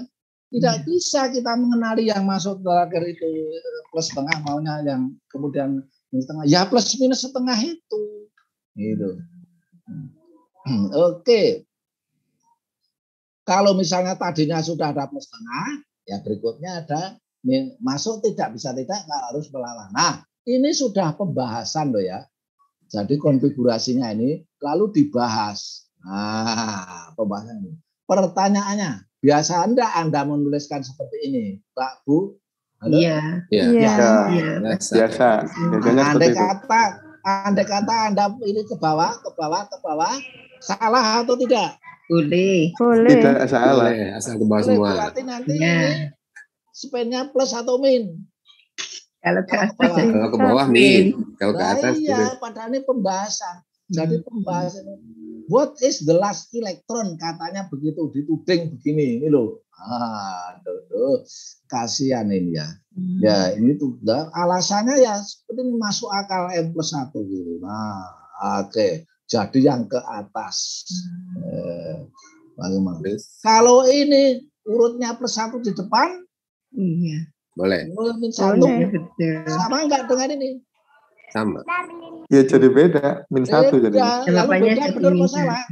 Tidak bisa kita mengenali yang masuk terakhir itu plus setengah maunya yang kemudian minus setengah. Ya plus minus setengah itu. Gitu. Oke. Kalau misalnya tadinya sudah ada plus setengah, ya berikutnya ada masuk tidak bisa tidak harus melawan. Nah, ini sudah pembahasan loh ya. Jadi konfigurasinya ini lalu dibahas. Nah, pembahasan ini. Pertanyaannya, biasa Anda menuliskan seperti ini, Pak, Bu? Halo? Iya. Biasa. Andai kata Anda ini ke bawah, salah atau tidak? Boleh. Tidak salah. Boleh, asal ke bawah semua. Berarti nanti ini spin-nya plus atau min? Kalau ke atas. Kalau ke bawah min, kalau ke atas iya, padahal ini pembahasan. Jadi pembahasan what is the last electron katanya begitu dituding begini ini loh. Kasihan ini ya. Ya, ini tuh alasannya ya seperti masuk akal M+1 gitu. Nah, oke. Jadi yang ke atas. Bagaimana? Kalau ini urutnya +1 di depan, Iya. Boleh. -1 sama enggak dengan ini? Sama. Ya jadi beda, -1 jadi. Lalu beda benar kok salah.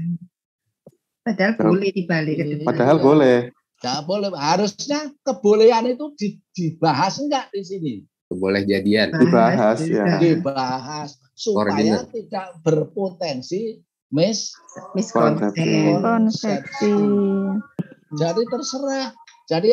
Padahal boleh dibalik ke depan. Padahal boleh. Enggak boleh. Harusnya kebolehan itu dibahas enggak di sini? Boleh jadian. Dibahas ya. Dibahas supaya tidak berpotensi miskonsepsi. Jadi terserah. Jadi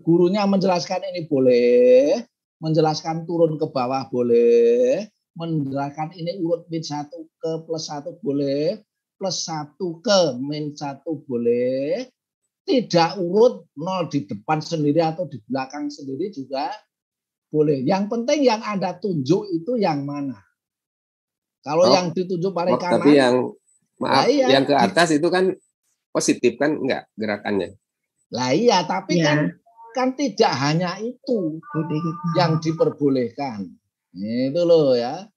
gurunya menjelaskan ini boleh, menjelaskan turun ke bawah boleh, menjelaskan ini urut -1 ke +1 boleh, +1 ke -1 boleh, tidak urut 0 di depan sendiri atau di belakang sendiri juga boleh. Yang penting yang Anda tunjuk itu yang mana. Kalau yang ditunjuk paling kanan. Tapi yang yang ke atas itu kan positif kan enggak gerakannya. Lah iya, tapi kan tidak hanya itu yang diperbolehkan. Itu loh ya.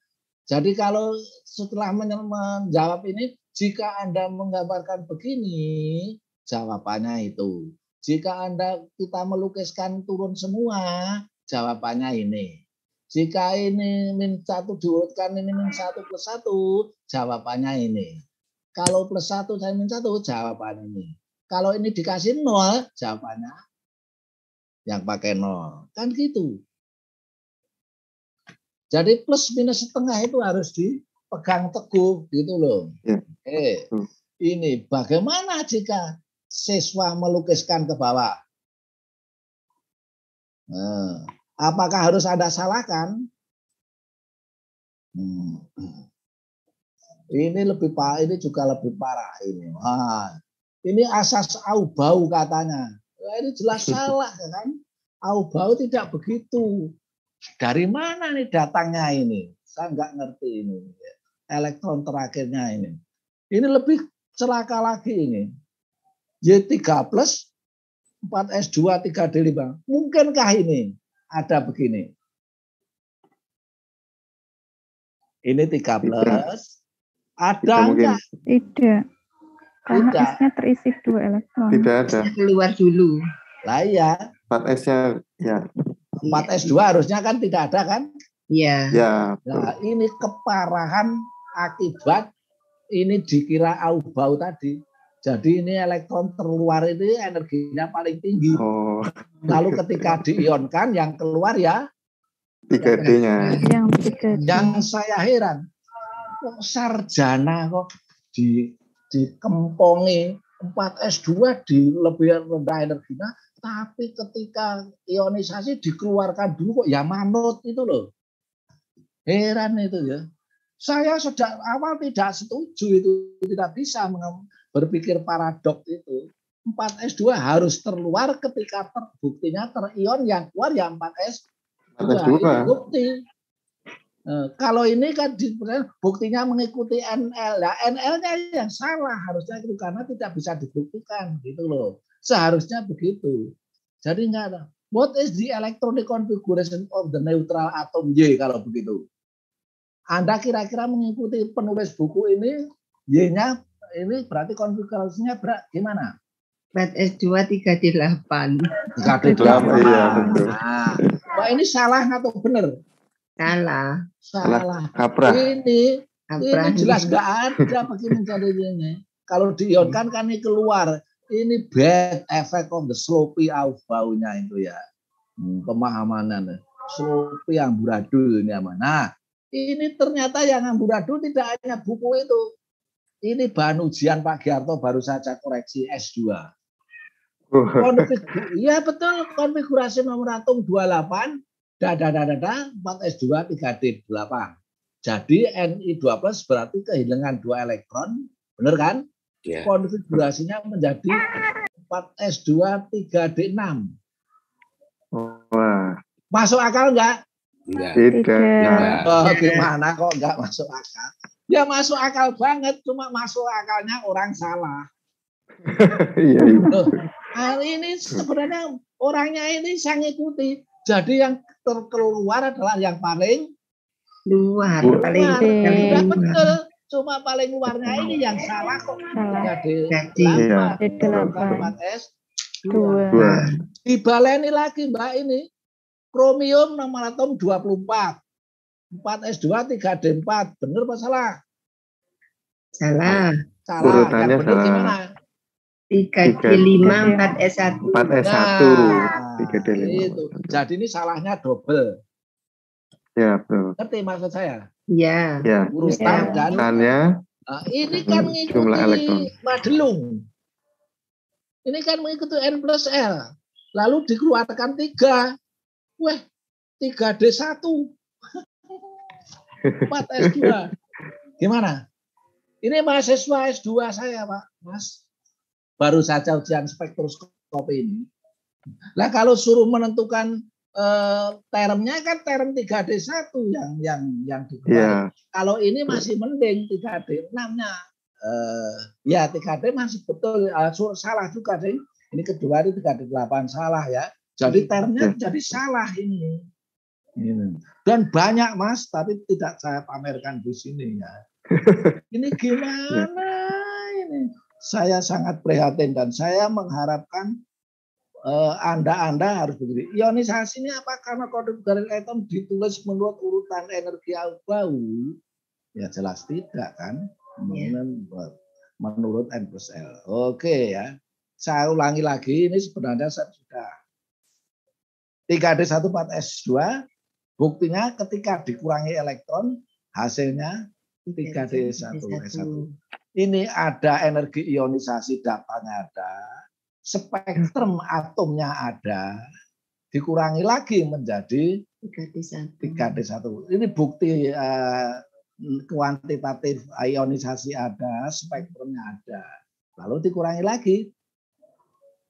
Jadi kalau setelah menjawab ini, jika Anda menggambarkan begini, jawabannya itu. Jika kita melukiskan turun semua, jawabannya ini. Jika ini -1 diurutkan ini -1 +1, jawabannya ini. Kalau +1 saya -1, jawaban ini. Kalau ini dikasih 0, jawabannya yang pakai 0. Kan gitu. Jadi plus minus setengah itu harus dipegang teguh gitu loh. Ya. Ini bagaimana jika siswa melukiskan ke bawah? Apakah harus Anda salahkan? Ini ini juga lebih parah ini. Ini asas au-bau katanya. Ini jelas salah kan? Au-bau tidak begitu. Dari mana nih datangnya ini? Saya nggak ngerti ini. Elektron terakhirnya ini. Ini lebih celaka lagi ini. Y3+, 4S2, 3D5. Mungkinkah ini ada begini? Ini 3+. Ada enggak? Tidak. Karena S-nya terisi 2 elektron. Tidak ada. Keluar dulu. Lah iya. 4S-nya ya. 4S2 harusnya kan tidak ada kan? Iya. Ya. Nah, ini keparahan akibat ini dikira au-bau tadi. Jadi ini elektron terluar ini energinya paling tinggi. Lalu ketika diionkan yang keluar ya 3D-nya. Yang saya heran, kok sarjana kok dikempongi 4S2 di lebih rendah energinya, tapi ketika ionisasi dikeluarkan dulu kok ya manut itu loh. Heran itu ya. Saya sejak awal tidak setuju itu, tidak bisa berpikir paradok itu. 4S2 harus terluar ketika terbuktinya terion yang keluar ya 4S2. Itu bukti. Kalau ini kan buktinya mengikuti NL. Nah, NL-nya yang salah harusnya itu karena tidak bisa dibuktikan gitu loh. Seharusnya begitu. Jadi enggak ada. What is the electronic configuration of the neutral atom Y kalau begitu? Anda kira-kira mengikuti penulis buku ini, Y-nya ini berarti konfigurasinya gimana? 4S2 3D8. 3D8. Iya, betul. Nah, ini salah atau benar? Salah. Kaprah. Ini jelas nggak ada bagi mencari ini. Kalau diionkan kan ini keluar. Ini bad effect of the sloppy au-baunya itu ya. Pemahamannya. Sloppy amburadul ini apa. Nah, ini ternyata yang amburadul tidak hanya buku itu. Ini bahan ujian Pak Giarto baru saja koreksi S2. Iya betul, konfigurasi nomor atom 28 4S2 3D8. Jadi Ni2+ berarti kehilangan 2 elektron, benar kan? Yeah. Konfigurasinya menjadi 4S2 3D6. Wah. Masuk akal enggak? Tidak. Oh, gimana kok enggak masuk akal? Ya masuk akal banget, cuma masuk akalnya orang salah. Iya. Ini sebenarnya orangnya ini saya ngikuti. Jadi yang terkeluar adalah yang paling luar, paling sudah betul. Cuma paling luarnya ini yang salah kok. D8 4S2. Dibaleni lagi Mbak ini. Kromium nomor atom 24. 4S2 3D4. Benar apa salah? Salah. Urutannya yang benar salah. gimana? 3D5 4S1. 4S1. 3D5. Itu. Jadi ini salahnya double. Ya, betul. Ngerti maksud saya? Ya. Urutan dan ini kan mengikuti Madelung. Ini kan mengikuti N+L. Lalu dikeluarkan 3. Wah, 3D1. 4S2. Gimana? Ini mahasiswa S2 saya, Pak. Mas. Baru saja ujian spektroskopi ini. Lah kalau suruh menentukan termnya kan term 3D1 yang dikeluarkan. Kalau ini masih mending 3D6-nya. Ya 3D masih betul. Salah juga sih. Ini kedua ini 3D8 salah ya. Jadi termnya jadi salah ini. Dan banyak Mas, tapi tidak saya pamerkan di sini ya. Ini gimana ini? Saya sangat prihatin dan saya mengharapkan Anda harus begini. Ionisasi ini apa karena kode garis elektron ditulis menurut urutan energi bau? Ya jelas tidak kan? Menurut N+L. Oke ya. Saya ulangi lagi, ini sebenarnya saya sudah 3D1 4S2 buktinya ketika dikurangi elektron hasilnya 3D1 S1. Ini ada energi ionisasi datanya ada, spektrum atomnya ada, dikurangi lagi menjadi 3D1. Ini bukti kuantitatif ionisasi ada, spektrumnya ada. Lalu dikurangi lagi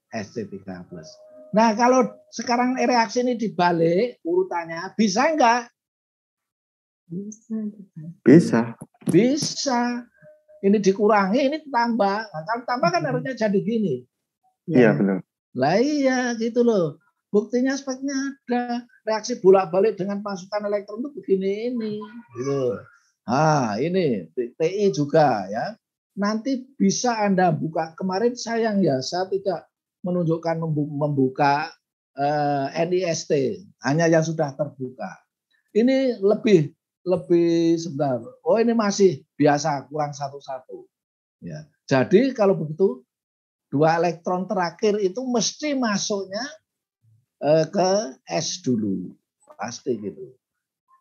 SC3+. Nah, kalau sekarang reaksi ini dibalik urutannya, bisa enggak? Bisa. Ini dikurangi, ini tambah. Nah, kalau tambah kan harusnya jadi gini. Iya, benar. Lah iya, gitu loh. Buktinya speknya ada. Reaksi bolak-balik dengan pasukan elektron itu begini ini. Gitu. Nah, ini TI juga ya. Nanti bisa Anda buka. Kemarin sayang ya, saya tidak menunjukkan membuka NIST. Hanya yang sudah terbuka. Ini lebih sebentar. Oh ini masih biasa kurang 1-1. Ya. Jadi kalau begitu 2 elektron terakhir itu mesti masuknya ke S dulu. Pasti gitu.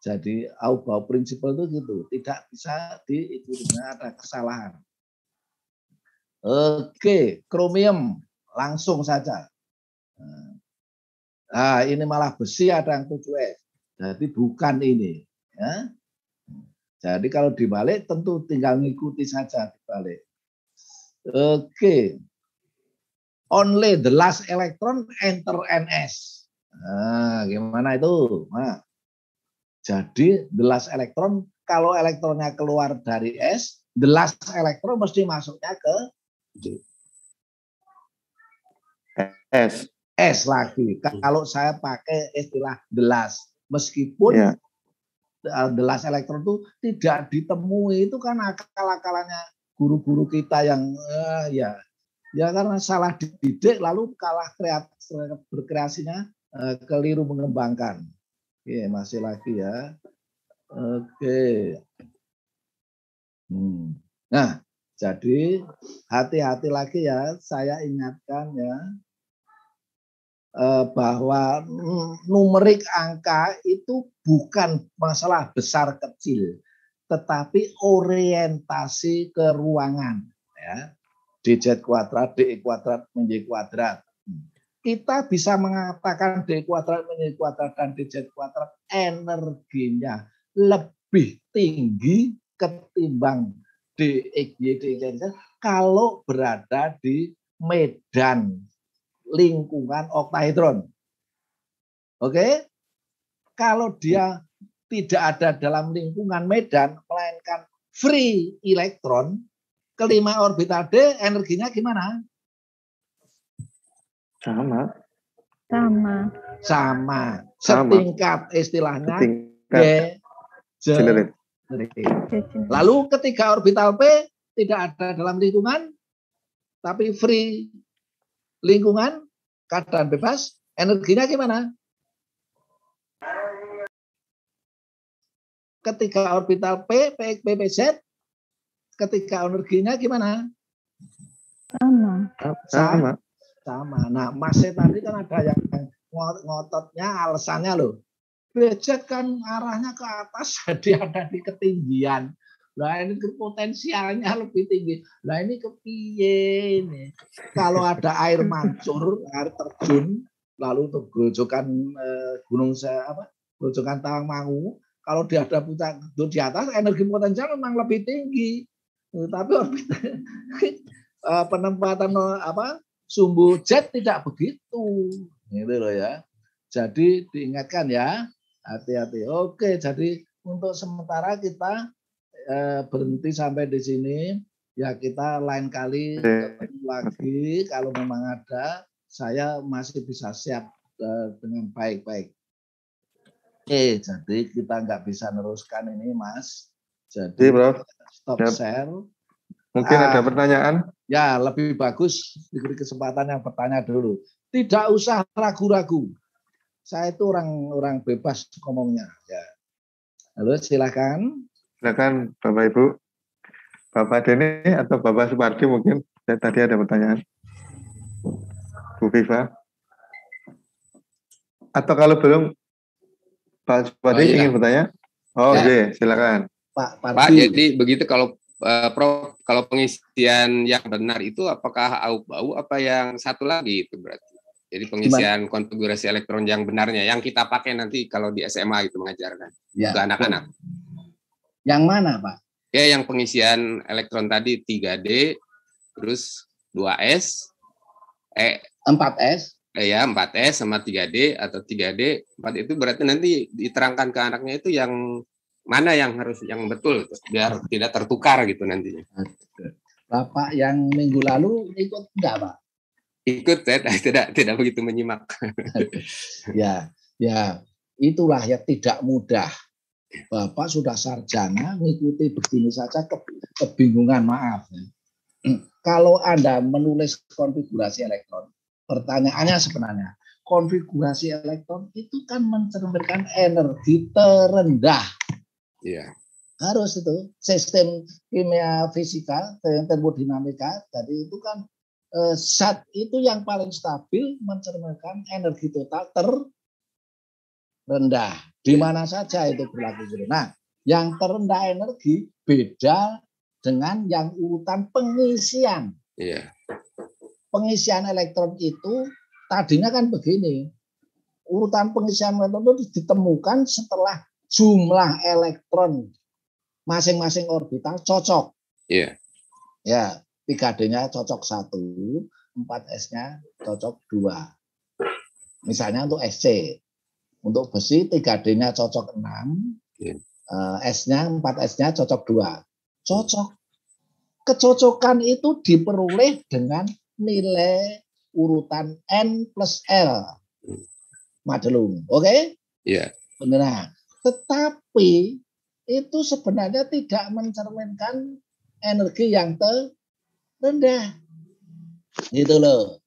Jadi Aufbau prinsipal itu gitu. Tidak bisa diikutinya ada kesalahan. Oke, kromium langsung saja. Nah, ini malah besi ada yang 7S. Jadi bukan ini. Ya. Jadi kalau dibalik tentu tinggal mengikuti saja dibalik. Oke. Only the last electron enter NS. Nah, gimana itu? Nah, jadi the last electron kalau elektronnya keluar dari S, the last electron mesti masuknya ke S lagi. Kalau saya pakai istilah the last, meskipun the last electron itu tidak ditemui, itu kan akal-akalannya guru-guru kita yang ya karena salah dididik lalu kalah berkreasinya keliru mengembangkan. Oke, masih lagi ya. Oke. Nah, jadi hati-hati lagi ya, saya ingatkan ya bahwa numerik angka itu bukan masalah besar kecil, tetapi orientasi ke ruangan. Ya. DZ kuadrat, DE kuadrat, MJ kuadrat. Kita bisa mengatakan DE kuadrat, MJ kuadrat, dan DZ kuadrat energinya lebih tinggi ketimbang DXY, DXY kalau berada di medan lingkungan oktahedron. Oke? Kalau dia tidak ada dalam lingkungan medan, melainkan free elektron, kelima orbital D energinya gimana? Sama. setingkat istilahnya degenerate. Lalu ketika orbital P tidak ada dalam lingkungan, tapi free lingkungan, keadaan bebas, energinya gimana? Ketika orbital P, PZ, ketika energinya gimana? Sama. Nah, masnya tadi kan ada yang ngototnya alasannya loh. BZ kan arahnya ke atas, jadi ada di ketinggian. Lah ini potensialnya lebih tinggi. Lah ini kepiye ini? Kalau ada air mancur, air terjun, lalu untuk grojokan grojokan Tawangmangu, kalau dia ada puncak di atas, energi potensial memang lebih tinggi. Tapi orbit penempatan sumbu jet tidak begitu, gitu loh ya. Jadi diingatkan ya, hati-hati. Oke, jadi untuk sementara kita berhenti sampai di sini. Ya kita lain kali ketemu lagi. Kalau memang ada, saya masih bisa siap dengan baik-baik. Oke, jadi kita nggak bisa neruskan ini, Mas. Jadi stop share. Mungkin ada pertanyaan? Ya, lebih bagus diberi kesempatan yang bertanya dulu. Tidak usah ragu-ragu. Saya itu orang bebas ngomongnya. Ya. Halo, silakan. Silakan Bapak Ibu. Bapak Deni atau Bapak Supardi mungkin. Tadi ada pertanyaan. Bu Viva. Atau kalau belum, Pak Supardi ingin bertanya? Oh, ya. Silakan. Pak, jadi begitu kalau Prof, kalau pengisian yang benar itu apakah AUP-AU apa yang satu lagi itu berarti? Jadi pengisian konfigurasi elektron yang benarnya, yang kita pakai nanti kalau di SMA itu mengajarkan ke anak-anak. Yang mana, Pak? Ya, yang pengisian elektron tadi 3D, terus 2S, 4S. Ya, 4S sama 3D atau 3D, 4 itu berarti nanti diterangkan ke anaknya itu yang mana yang harus yang betul biar tidak tertukar gitu nantinya. Bapak yang minggu lalu ikut enggak, Pak? Ikut, tidak begitu menyimak. Ya, itulah ya tidak mudah. Bapak sudah sarjana mengikuti begini saja kebingungan, maaf. Kalau Anda menulis konfigurasi elektron, pertanyaannya sebenarnya konfigurasi elektron itu kan mencerminkan energi terendah. Iya. Harus itu sistem kimia fisika, termodinamika. Jadi itu kan zat itu yang paling stabil mencerminkan energi total terendah. Di mana saja itu berlaku. Nah, yang terendah energi beda dengan yang urutan pengisian. Iya. Pengisian elektron itu tadinya kan begini. Urutan pengisian elektron itu ditemukan setelah jumlah elektron masing-masing orbital cocok. Iya. Ya, 3D-nya cocok 1, 4S-nya cocok 2. Misalnya untuk SC. Untuk besi 3D-nya cocok 6, S-nya 4S-nya cocok 2. Cocok. Kecocokan itu diperoleh dengan nilai urutan N plus L. Madelung. Oke? Iya. Benar. Tetapi itu sebenarnya tidak mencerminkan energi yang terendah. Gitu loh.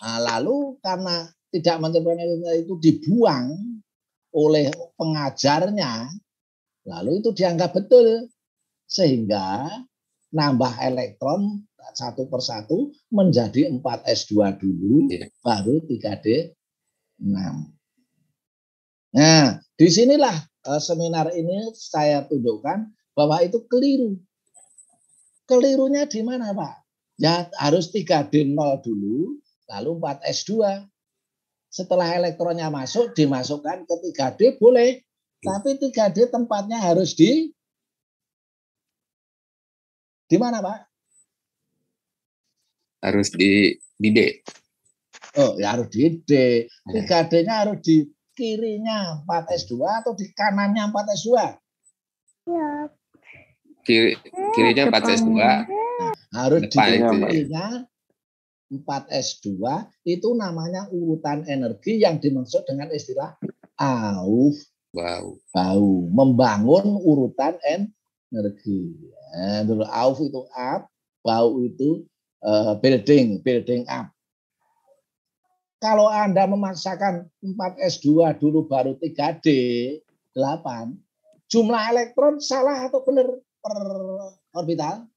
Nah, lalu karena tidak mencerminkan itu dibuang oleh pengajarnya, lalu itu dianggap betul. Sehingga nambah elektron satu persatu menjadi 4S2 dulu, baru 3D 6. Nah, disinilah seminar ini saya tunjukkan bahwa itu keliru. Kelirunya di mana, Pak? Ya harus 3D 0 dulu, lalu 4S2. Setelah elektronnya masuk, dimasukkan ke 3D boleh. Tapi 3D tempatnya harus di mana, Pak? Harus di D. Oh, ya harus di D. 3D-nya harus di kirinya 4S2 atau di kanannya 4S2? Iya. Kirinya 4S2. Harus di kirinya 4S2, itu namanya urutan energi yang dimaksud dengan istilah Auf, bau, membangun urutan energi. Dulu auf itu up, bau itu building up. Kalau Anda memaksakan 4s2 dulu baru 3D 8, jumlah elektron salah atau benar per orbital?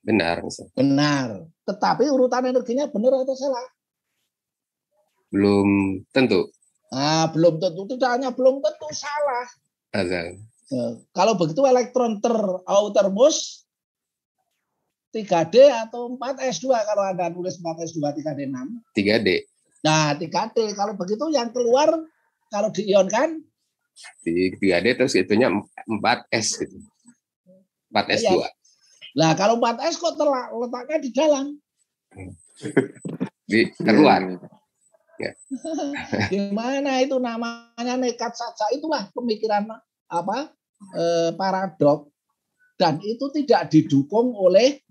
Benar. Benar. Tetapi urutan energinya benar atau salah? Belum tentu. Belum tentu. Tidak hanya belum tentu, salah. Kalau begitu elektron outermost 3D atau 4s2 kalau Anda tulis 4s2 3D 6? 3D. Nah, 3D. Kalau begitu yang keluar kalau diionkan? 3D terus itunya 4S gitu. 4S2. Nah, kalau 4S kok letaknya di dalam? Di keluar. Ya. Gimana itu namanya nekat saja. Itulah pemikiran paradok. Dan itu tidak didukung oleh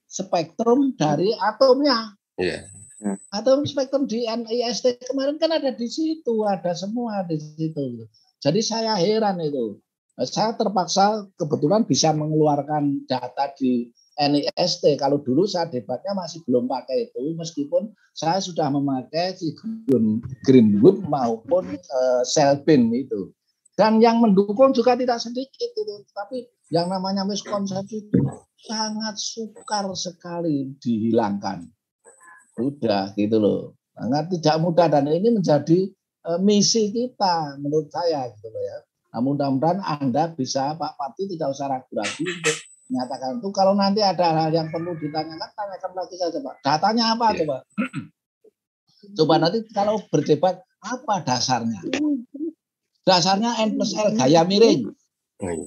spektrum dari atomnya. Yeah. Atom spektrum di NIST kemarin kan ada di situ, ada semua di situ. Jadi saya heran itu. Saya terpaksa kebetulan bisa mengeluarkan data di NIST. Kalau dulu saya debatnya masih belum pakai itu, meskipun saya sudah memakai si Greenwood maupun Selbin itu. Dan yang mendukung juga tidak sedikit itu. Tapi yang namanya miskonsepsi itu sangat sukar sekali dihilangkan. Udah gitu loh. Sangat tidak mudah dan ini menjadi misi kita menurut saya gitu loh ya. Nah, mudah-mudahan Anda bisa, Pak Pati tidak usah ragu-ragu untuk menyatakan itu. Kalau nanti ada hal yang perlu ditanyakan, tanyakan lagi saja Pak. Datanya apa coba? Coba nanti kalau berdebat apa dasarnya? Dasarnya N+L gaya miring.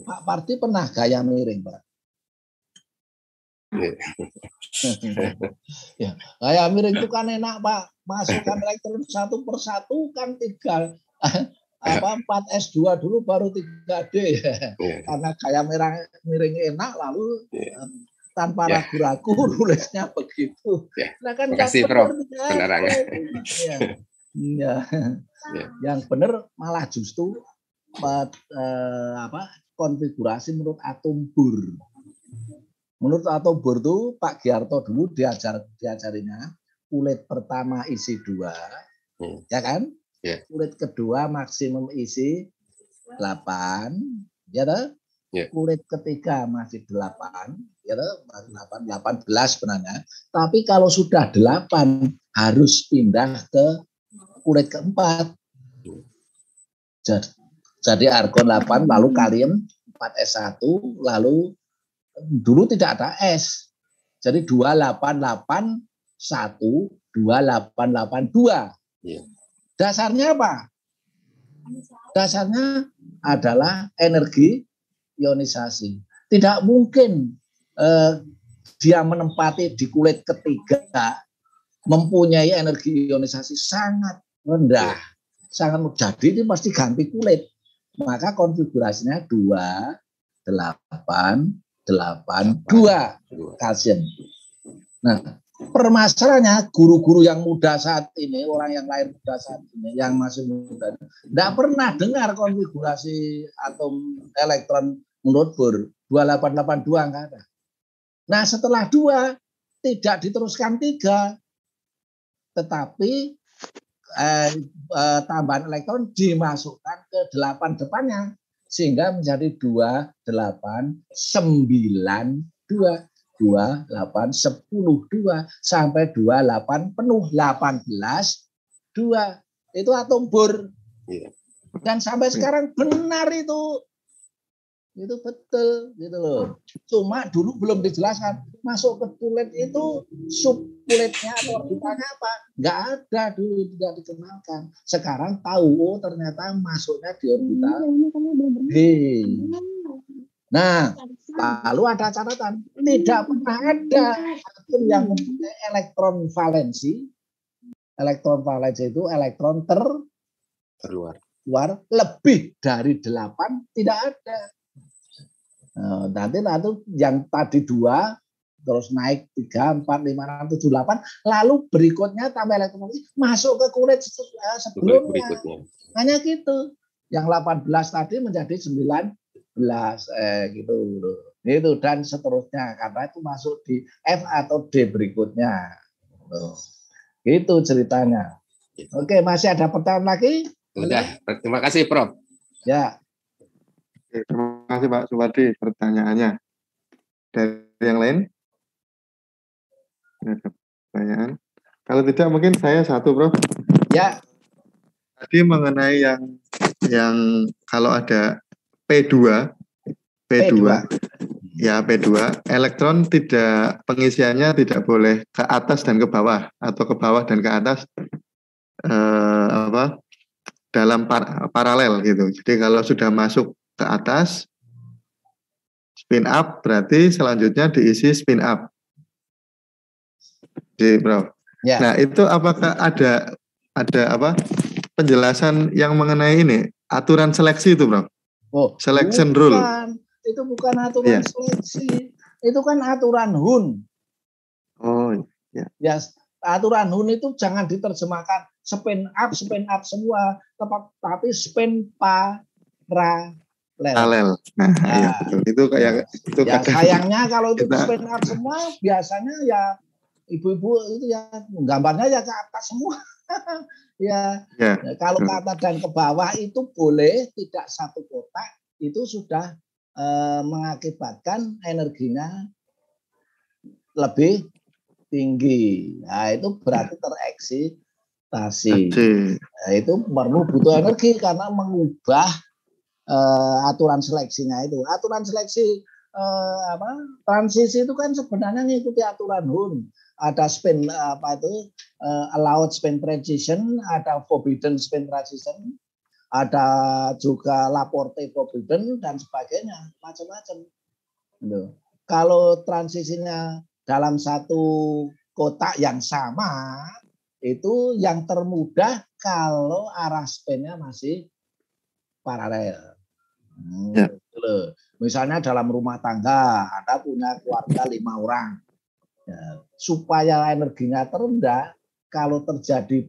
Pak Parti pernah gaya miring, Pak. Ya, gaya miring itu kan enak, Pak. Masukkan elektron satu persatu kan 4S2 dulu baru 3D ya. Karena gaya miring enak lalu tanpa ragu-ragu nulisnya begitu. Nah, kan terima kasih Prof. Penerangan. Ya. Yang benar malah justru konfigurasi menurut atom Bohr. Menurut atom Bohr itu Pak Giarto dulu diajarinya kulit pertama isi 2, ya kan? Kulit kedua maksimum isi 8, ya toh? Kulit ketiga masih 8, ya toh? 18 sebenarnya. Tapi kalau sudah 8 harus pindah ke kulit keempat. Jadi argon 8 lalu kalium 4S1 lalu dulu tidak ada S. Jadi 2881 2882. Dasarnya apa? Dasarnya adalah energi ionisasi. Tidak mungkin dia menempati di kulit ketiga mempunyai energi ionisasi sangat rendah, sangat mudah. Jadi ini pasti ganti kulit. Maka konfigurasinya 2-8-8-2 kalsium. Nah, permasalahannya guru-guru yang muda saat ini, orang yang lahir muda saat ini, yang masih muda, tidak pernah dengar konfigurasi atom elektron menurut Bohr 2882 enggak ada. Nah, setelah 2 tidak diteruskan 3, tetapi tambahan elektron dimasukkan ke 8 depannya sehingga menjadi 2892 2810 sampai 28 penuh 18 2 itu atom Bohr. Dan sampai sekarang benar itu betul gitu loh. Cuma dulu belum dijelaskan masuk ke kulit itu sub kulitnya atau orbitalnya apa, nggak ada dulu, tidak dikenalkan. Sekarang tahu ternyata masuknya di orbital B. Nah, lalu ada catatan tidak pernah ada atom yang mempunyai elektron valensi. Elektron valensi itu elektron terluar lebih dari 8 tidak ada. Nanti yang tadi 2 terus naik 3, 4, 5, 6, 7, 8, lalu berikutnya tambah elektron masuk ke kulit sebelumnya. Hanya gitu. Yang 18 tadi menjadi 19 gitu. Itu dan seterusnya karena itu masuk di F atau D berikutnya. Gitu ceritanya. Oke, masih ada pertanyaan lagi? Sudah, terima kasih Prof. Ya. Terima kasih Pak Suwardi pertanyaannya. Dari yang lain? Ada pertanyaan? Kalau tidak mungkin saya satu Prof. Ya. Tadi mengenai yang kalau ada P2. Ya P2, elektron tidak pengisiannya tidak boleh ke atas dan ke bawah atau ke bawah dan ke atas dalam paralel gitu. Jadi kalau sudah masuk ke atas spin up berarti selanjutnya diisi spin up. Jadi, Bro. Ya. Nah, itu apakah ada penjelasan yang mengenai ini aturan seleksi itu, Bro? Oh, selection rule. Itu bukan aturan seleksi, itu kan aturan Hun. Oh, ya. Ya, aturan Hun itu jangan diterjemahkan spin up semua, tapi spin paralel. Nah, iya betul. Itu kayak itu ya, sayangnya kalau itu spin up semua, biasanya ya ibu-ibu itu ya gambarnya ya ke atas semua. Ya, kalau ke atas dan ke bawah itu boleh, tidak satu kotak itu sudah mengakibatkan energinya lebih tinggi. Nah, itu berarti tereksitasi. Nah, itu perlu butuh energi karena mengubah aturan seleksinya itu. Aturan seleksi transisi itu kan sebenarnya mengikuti aturan Hun. Ada spin allowed spin transition, ada forbidden spin transition, ada juga Laporte forbidden dan sebagainya, macam-macam. Kalau transisinya dalam satu kotak yang sama, itu yang termudah kalau arah spinnya masih paralel. Misalnya dalam rumah tangga, Anda punya keluarga 5 orang. Ya, supaya energinya terendah, kalau terjadi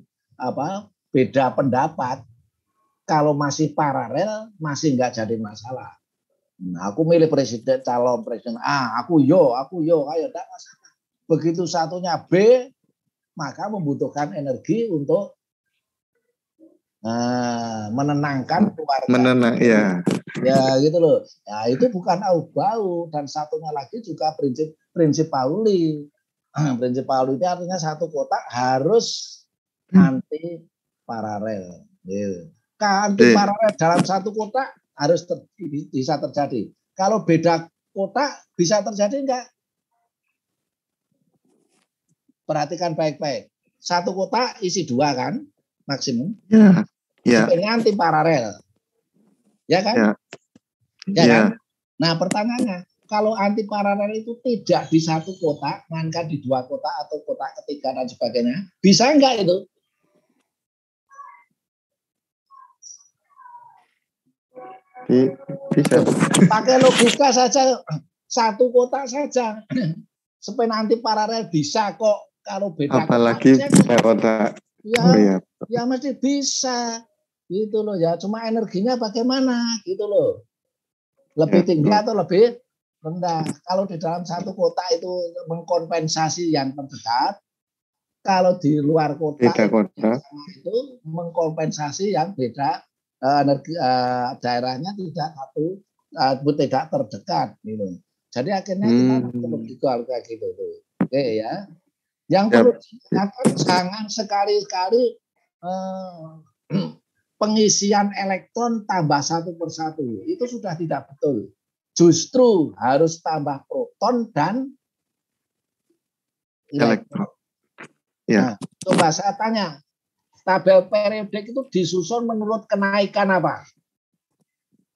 beda pendapat, kalau masih paralel masih nggak jadi masalah. Nah, aku milih calon presiden A, aku yo, ayo enggak masalah. Begitu satunya B, maka membutuhkan energi untuk menenangkan keluarga. Ya gitu loh. Ya itu bukan au-bau, dan satunya lagi juga prinsip Pauli. Prinsip Pauli itu artinya satu kotak harus anti paralel. Gitu. Anti paralel dalam satu kotak harus bisa terjadi. Kalau beda kotak bisa terjadi enggak? Perhatikan baik-baik. Satu kotak isi 2 kan maksimum. Spinnya anti paralel. Ya kan? Ya kan? Nah, pertanyaannya, kalau anti paralel itu tidak di satu kotak, melainkan di 2 kotak atau kotak ketiga dan sebagainya, bisa enggak itu? Bisa. Pakai logika saja, satu kotak saja. Spin anti paralel bisa kok. Kalau beda apalagi kotak. Ya mesti bisa. Gitu loh ya. Cuma energinya bagaimana gitu loh. Lebih tinggi atau lebih rendah. Kalau di dalam satu kotak itu mengkompensasi yang terdekat. Kalau di luar kotak itu mengkompensasi yang beda. Energi daerahnya tidak tidak terdekat gitu. Jadi akhirnya kita perlu kayak gitu tuh. Oke ya. Yang perlu diingatkan, jangan sekali-kali pengisian elektron tambah 1 per 1. Itu sudah tidak betul. Justru harus tambah proton dan elektron. Nah, coba saya tanya, tabel periodik itu disusun menurut kenaikan apa?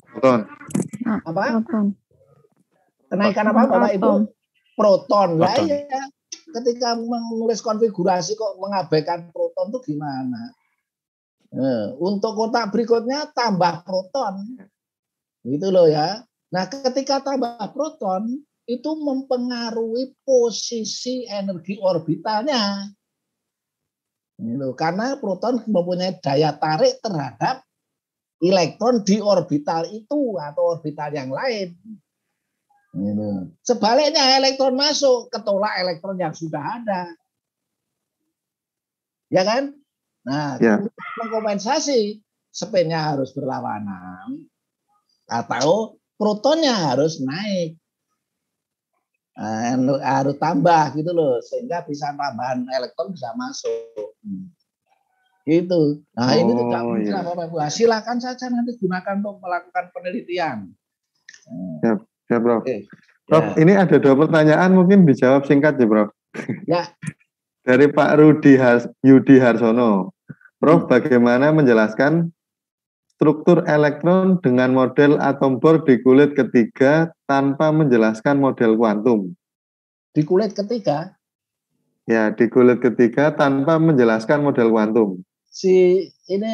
Proton. Apa? Kenaikan apa, Bapak Ibu? Proton. Lah ya, ketika menulis konfigurasi kok mengabaikan proton itu gimana? Untuk kotak berikutnya tambah proton. Gitu loh ya. Nah, ketika tambah proton, itu mempengaruhi posisi energi orbitalnya. Gitu. Karena proton mempunyai daya tarik terhadap elektron di orbital itu atau orbital yang lain. Gitu. Sebaliknya elektron masuk ketolak elektron yang sudah ada. Ya kan? Nah, mengkompensasi spinnya harus berlawanan atau protonnya harus naik. Harus tambah gitu loh, sehingga bisa tambahan elektron bisa masuk. Gitu. Nah, ini tidak mungkin apa-apa. Silakan saja nanti gunakan untuk melakukan penelitian. Ya, Prof. Prof, ini ada 2 pertanyaan, mungkin dijawab singkat ya, Prof. Ya. Dari Pak Yudi Harsono. Prof, bagaimana menjelaskan struktur elektron dengan model atom Bohr di kulit ketiga tanpa menjelaskan model kuantum? Di kulit ketiga? Ya, di kulit ketiga tanpa menjelaskan model kuantum. Si ini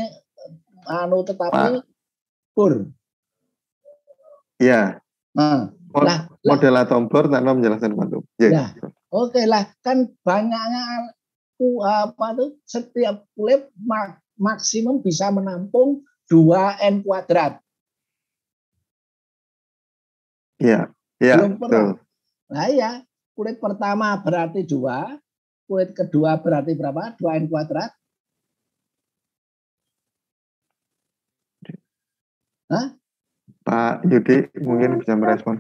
tetapi Bohr. Ya. Model atom Bohr tanpa menjelaskan kuantum. Ya. Oke lah, kan banyaknya setiap kulit maksimum bisa menampung 2N kuadrat. Iya, betul. Nah ya, kulit pertama berarti 2, kulit kedua berarti berapa? 2N kuadrat. Hah? Pak Yudi mungkin bisa merespon.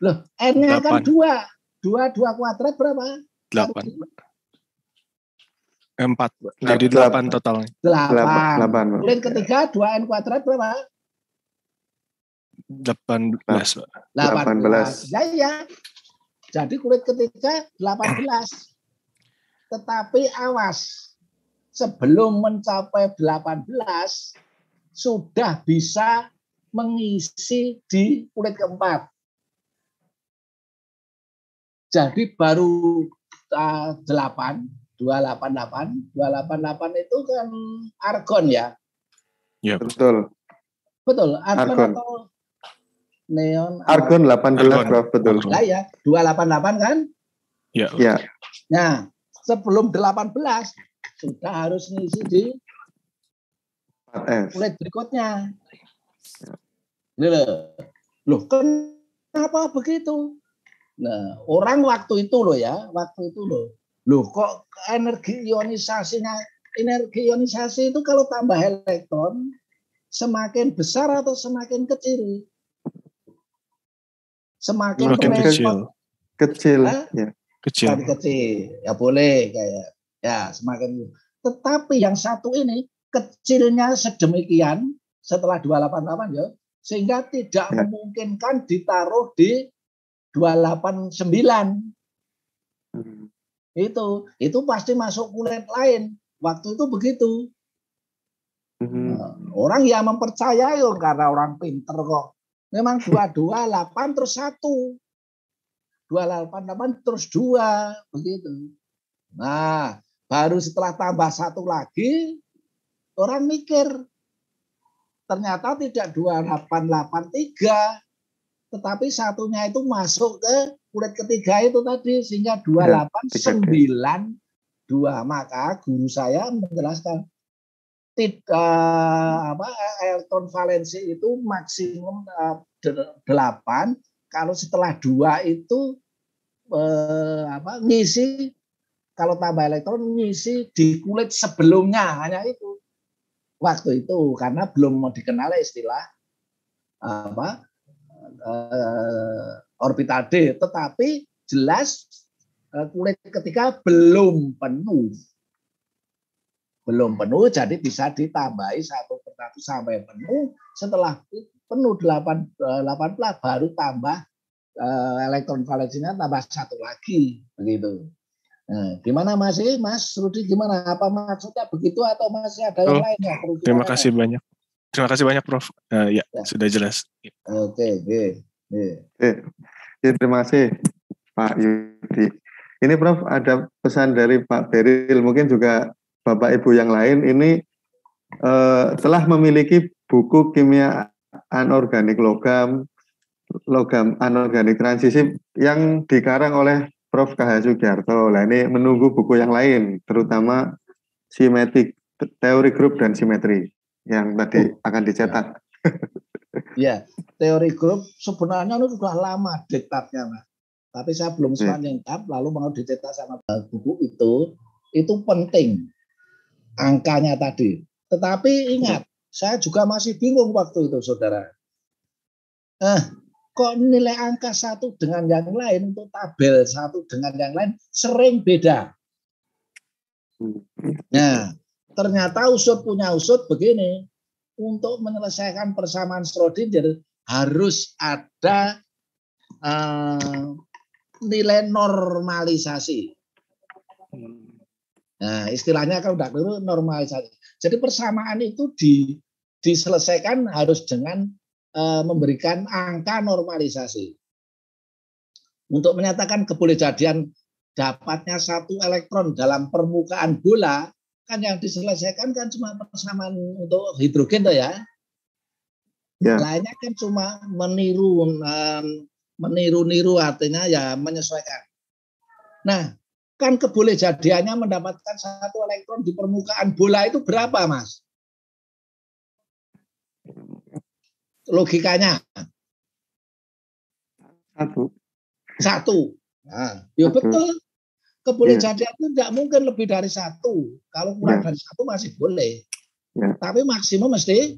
Loh, N-nya kan 2 kuadrat berapa? 8. 4, jadi 8 totalnya. 8. Kulit ketiga 2N kuadrat berapa? 18. 18. Ya. Jadi kulit ketiga 18. Tetapi awas, sebelum mencapai 18 sudah bisa mengisi di kulit keempat. Jadi baru 288 itu kan argon ya? Ya, betul. Betul, argon. Atau neon. Argon 18, Prof, betul. Nah ya, 288 kan? Ya. Nah, sebelum 18 sudah harus ngisi di kulit berikutnya. Loh, kenapa begitu? Nah, orang waktu itu loh. Loh, kok energi ionisasi itu kalau tambah elektron semakin besar atau semakin kecil? Semakin kecil. Kecil. Ya boleh kayak ya semakin. Tetapi yang satu ini kecilnya sedemikian setelah 288 ya, sehingga tidak memungkinkan ditaruh di 289. Itu pasti masuk kulit lain. Waktu itu begitu. Orang yang mempercayai karena orang pinter kok. Memang 228 terus 1. 288 terus 2 begitu. Nah, baru setelah tambah 1 lagi orang mikir ternyata tidak 2883 tetapi satunya itu masuk ke kulit ketiga itu tadi sehingga 2892. Maka guru saya menjelaskan elektron valensi itu maksimum 8. Kalau setelah 2 itu ngisi, kalau tambah elektron ngisi di kulit sebelumnya, hanya itu waktu itu karena belum dikenal istilah orbital D, tetapi jelas kulit ketiga belum penuh, jadi bisa ditambahi 1 persatu sampai penuh. Setelah penuh 18 baru tambah elektron valensinya tambah 1 lagi begitu. Nah, gimana Mas Rudi, gimana? Apa maksudnya begitu atau masih ada yang lain ya? Terima kasih banyak. Terima kasih banyak, Prof. Ya, sudah jelas. Oke. Terima kasih Pak Yudi. Ini Prof, ada pesan dari Pak Beril, mungkin juga Bapak Ibu yang lain ini telah memiliki buku kimia anorganik logam, logam anorganik transisi yang dikarang oleh Prof. KH Sugiarto. Nah, ini menunggu buku yang lain, terutama simetrik, teori grup dan simetri yang tadi akan dicetak. Ya, teori grup sebenarnya itu sudah lama diktatnya, Mas. Tapi saya belum sempat nyingkap, lalu mau dicetak sama buku itu penting angkanya tadi. Tetapi ingat, saya juga masih bingung waktu itu, saudara. Kok nilai angka satu dengan yang lain untuk tabel satu dengan yang lain sering beda. Nah, ternyata usut punya usut begini. Untuk menyelesaikan persamaan Schrödinger harus ada nilai normalisasi. Nah, istilahnya kalau udah keliru normalisasi. Jadi persamaan itu diselesaikan harus dengan memberikan angka normalisasi. Untuk menyatakan kebolehjadian dapatnya satu elektron dalam permukaan bola, kan yang diselesaikan kan cuma persamaan untuk hidrogen tuh ya. Lainnya kan cuma meniru artinya ya menyesuaikan. Nah, kan kebolehjadiannya mendapatkan satu elektron di permukaan bola itu berapa, Mas? Logikanya? Satu. Nah, ya betul. Kebolehjadian itu tidak mungkin lebih dari satu. Kalau kurang dari satu masih boleh. Tapi maksimum mesti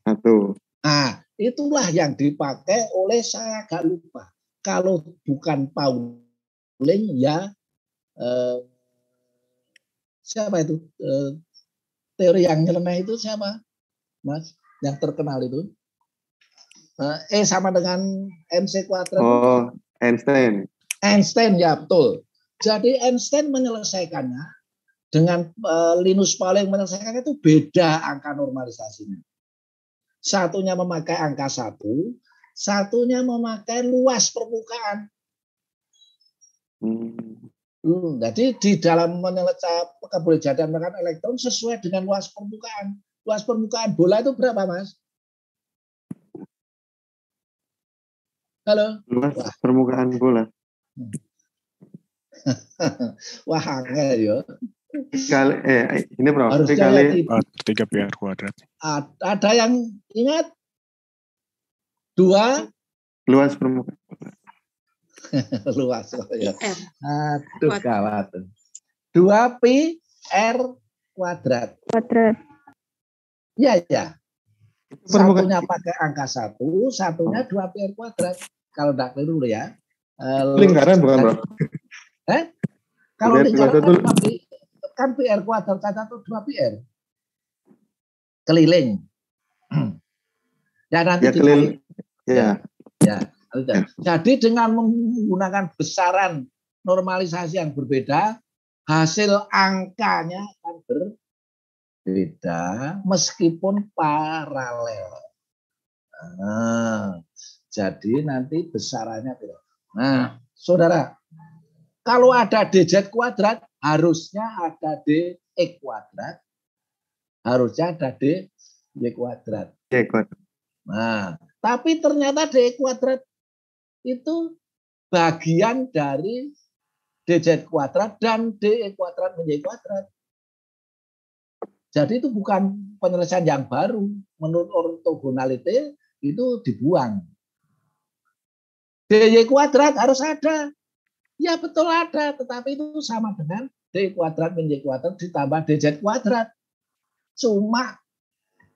satu. Nah, itulah yang dipakai oleh, saya agak lupa. Kalau bukan Pauling, ya siapa itu? Teori yang nyeleneh itu siapa, Mas? Yang terkenal itu? E sama dengan MC kuadrat. Oh, Einstein. Einstein, ya betul. Jadi Einstein menyelesaikannya dengan Linus Pauling menyelesaikannya itu beda angka normalisasinya. Satunya memakai angka 1, satunya memakai luas permukaan. Jadi di dalam menyelesaikan kebolehjadian menggunakan elektron sesuai dengan luas permukaan. Luas permukaan bola itu berapa, Mas? Halo? Luas permukaan bola. Wah, angel ya. Kali, ini Prof. Harusnya kali 3 pi r kuadrat. Ada yang ingat? 2 luas permukaan. Luas ya. Aduh, gawat. 2 pi r kuadrat. Ya, ya. Satunya pakai angka 1, satunya 2 pi r kuadrat. Kalau enggak keliru ya. Lingkaran bukan, Bro? Kalau lingkaran kan pi r kuadrat atau 2 pi r. Keliling. Ya nanti keliling. Ya. Jadi dengan menggunakan besaran normalisasi yang berbeda, hasil angkanya akan berbeda meskipun paralel. Jadi nanti besarannya beda. Nah, saudara, kalau ada dz kuadrat, harusnya ada dy kuadrat, harusnya ada dy kuadrat. Nah, tapi ternyata dy kuadrat itu bagian dari dz kuadrat dan dy kuadrat menjadi kuadrat. Jadi itu bukan penyelesaian yang baru. Menurut ortogonalite itu dibuang. dy kuadrat harus ada. Ya betul ada, tetapi itu sama dengan dy kuadrat menjadi kuadrat ditambah dz kuadrat. Cuma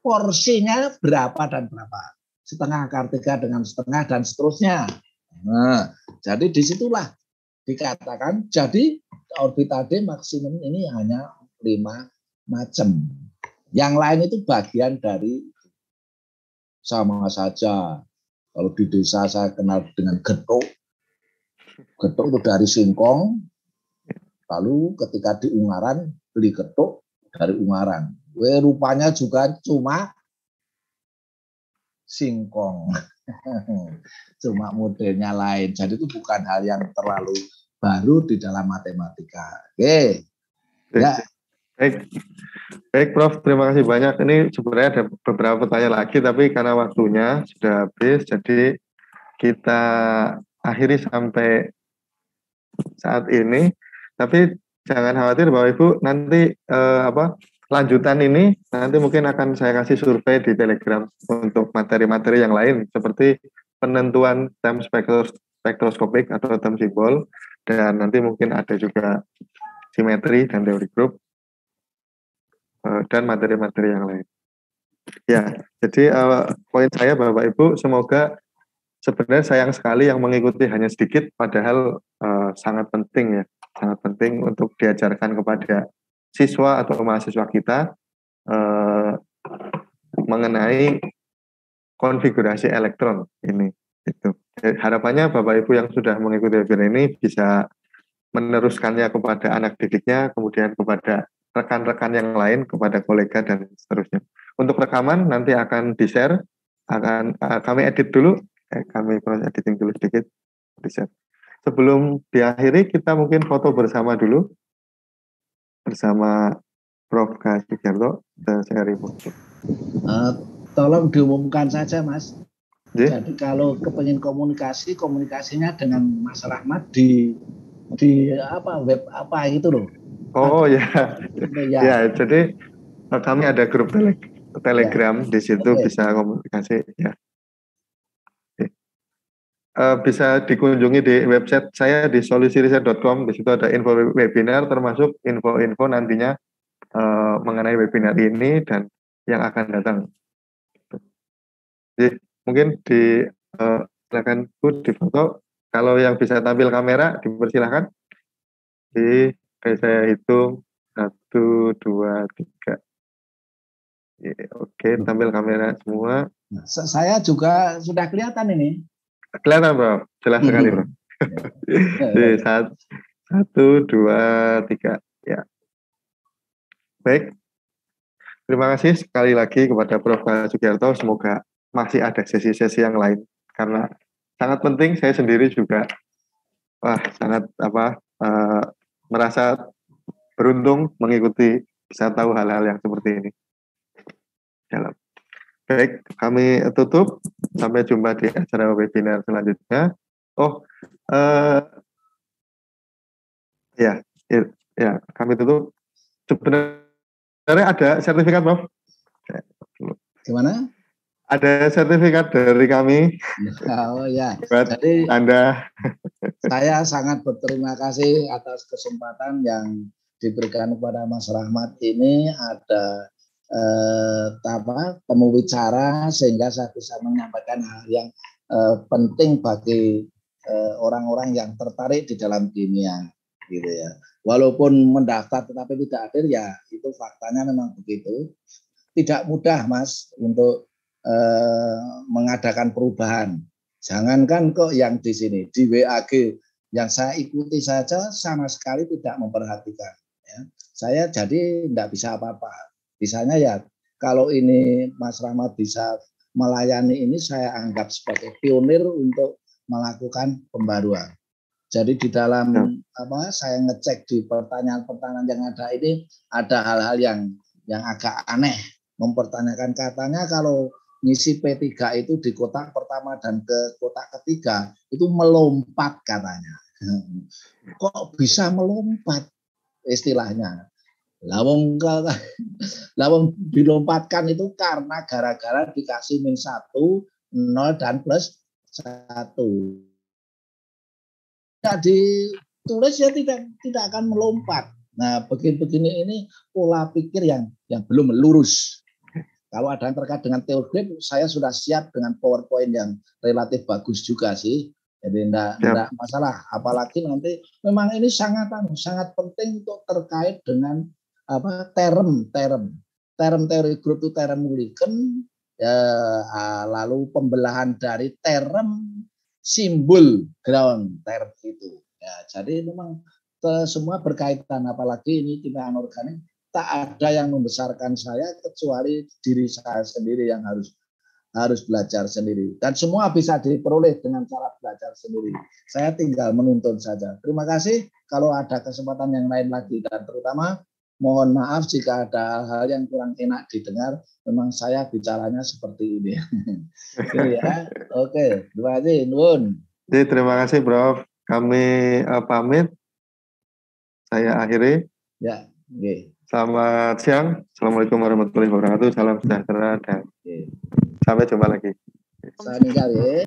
porsinya berapa dan berapa. Setengah akar 3 dengan setengah dan seterusnya. Nah, jadi disitulah dikatakan, jadi orbital D maksimum ini hanya 5 macam. Yang lain itu bagian dari, sama saja. Kalau di desa saya kenal dengan getuk. Getuk itu dari singkong. Lalu ketika di Ungaran beli getuk dari Ungaran. Rupanya juga cuma singkong. Cuma modelnya lain. Jadi itu bukan hal yang terlalu baru di dalam matematika. Oke. Ya. Baik, Prof. Terima kasih banyak. Ini sebenarnya ada beberapa pertanyaan lagi, tapi karena waktunya sudah habis, jadi kita akhiri sampai saat ini. Tapi jangan khawatir Bapak Ibu, nanti lanjutan ini nanti mungkin akan saya kasih survei di Telegram untuk materi-materi yang lain seperti penentuan term spektroskopik atau term simbol, dan nanti mungkin ada juga simetri dan teori grup dan materi-materi yang lain. Ya, jadi poin saya Bapak Ibu, semoga sebenarnya sayang sekali yang mengikuti hanya sedikit, padahal sangat penting ya, sangat penting untuk diajarkan kepada siswa atau mahasiswa kita mengenai konfigurasi elektron ini. Itu. Harapannya Bapak Ibu yang sudah mengikuti webinar ini bisa meneruskannya kepada anak didiknya, kemudian kepada rekan-rekan yang lain, kepada kolega dan seterusnya. Untuk rekaman nanti akan di-share, akan kami edit dulu, kami proses editing dulu sedikit, di-share. Sebelum diakhiri kita mungkin foto bersama dulu bersama Prof. K. Sugiarto dan saya Rimo. Tolong diumumkan saja Mas. Yeah. Jadi kalau kepengen komunikasinya dengan Mas Rahmat di web apa gitu loh. Oh ya. Ya, jadi kami ada grup Telegram di situ bisa komunikasi ya. Bisa dikunjungi di website saya di solusiriset.com. Di situ ada info webinar termasuk info-info nantinya mengenai webinar ini dan yang akan datang. Jadi mungkin silakan di foto. Kalau yang bisa tampil kamera dipersilahkan. Saya hitung 1, 2, 3. Oke, tampil kamera semua. Saya juga sudah kelihatan ini. Kelihatan Bro, jelas sekali Bro. Jadi 1, 2, 3. Ya. Baik. Terima kasih sekali lagi kepada Prof. K. Sugiarto. Semoga masih ada sesi-sesi yang lain karena sangat penting. Saya sendiri juga sangat merasa beruntung mengikuti, bisa tahu hal-hal yang seperti ini. Baik, kami tutup. Sampai jumpa di acara webinar selanjutnya. Ya, kami tutup. Sebenarnya ada sertifikat, Prof. Gimana? Ada sertifikat dari kami. Oh ya. Jadi Anda. Saya sangat berterima kasih atas kesempatan yang diberikan kepada Mas Rahmat ini. Ada temu bicara sehingga saya bisa menyampaikan hal yang penting bagi orang-orang yang tertarik di dalam kimia, gitu ya. Walaupun mendaftar tetapi tidak hadir, ya itu faktanya memang begitu. Tidak mudah Mas untuk mengadakan perubahan. Jangankan kok yang di sini di WAG yang saya ikuti saja sama sekali tidak memperhatikan. Ya. Saya jadi tidak bisa apa-apa. Bisanya ya kalau ini Mas Rahmat bisa melayani ini, saya anggap sebagai pionir untuk melakukan pembaruan. Jadi di dalam saya ngecek di pertanyaan-pertanyaan yang ada ini ada hal-hal yang agak aneh. Mempertanyakan katanya kalau ngisi P3 itu di kotak pertama dan ke kotak ketiga itu melompat katanya. Kok bisa melompat istilahnya? Lawang dilompatkan itu karena gara-gara dikasih -1, 0 dan +1. Tidak ditulis ya tidak akan melompat. Nah, begini ini pola pikir yang belum lurus. Kalau ada yang terkait dengan teori, saya sudah siap dengan PowerPoint yang relatif bagus juga sih. Jadi tidak masalah. Apalagi nanti memang ini sangat penting untuk terkait dengan term teori grup itu term Mulliken, lalu pembelahan dari term simbol ground term itu. Ya, jadi memang semua berkaitan. Apalagi ini kimia anorganik. Tak ada yang membesarkan saya kecuali diri saya sendiri yang harus belajar sendiri. Dan semua bisa diperoleh dengan cara belajar sendiri. Saya tinggal menuntun saja. Terima kasih. Kalau ada kesempatan yang lain lagi dan terutama Mohon maaf jika ada hal yang kurang enak didengar. Memang saya bicaranya seperti ini. Gitu ya. Oke, terima kasih, Nun. Terima kasih, Prof. Kami pamit. Saya akhiri. Ya, oke. Selamat siang. Assalamualaikum warahmatullahi wabarakatuh. Salam sejahtera dan sampai jumpa lagi. Saya tinggal ya.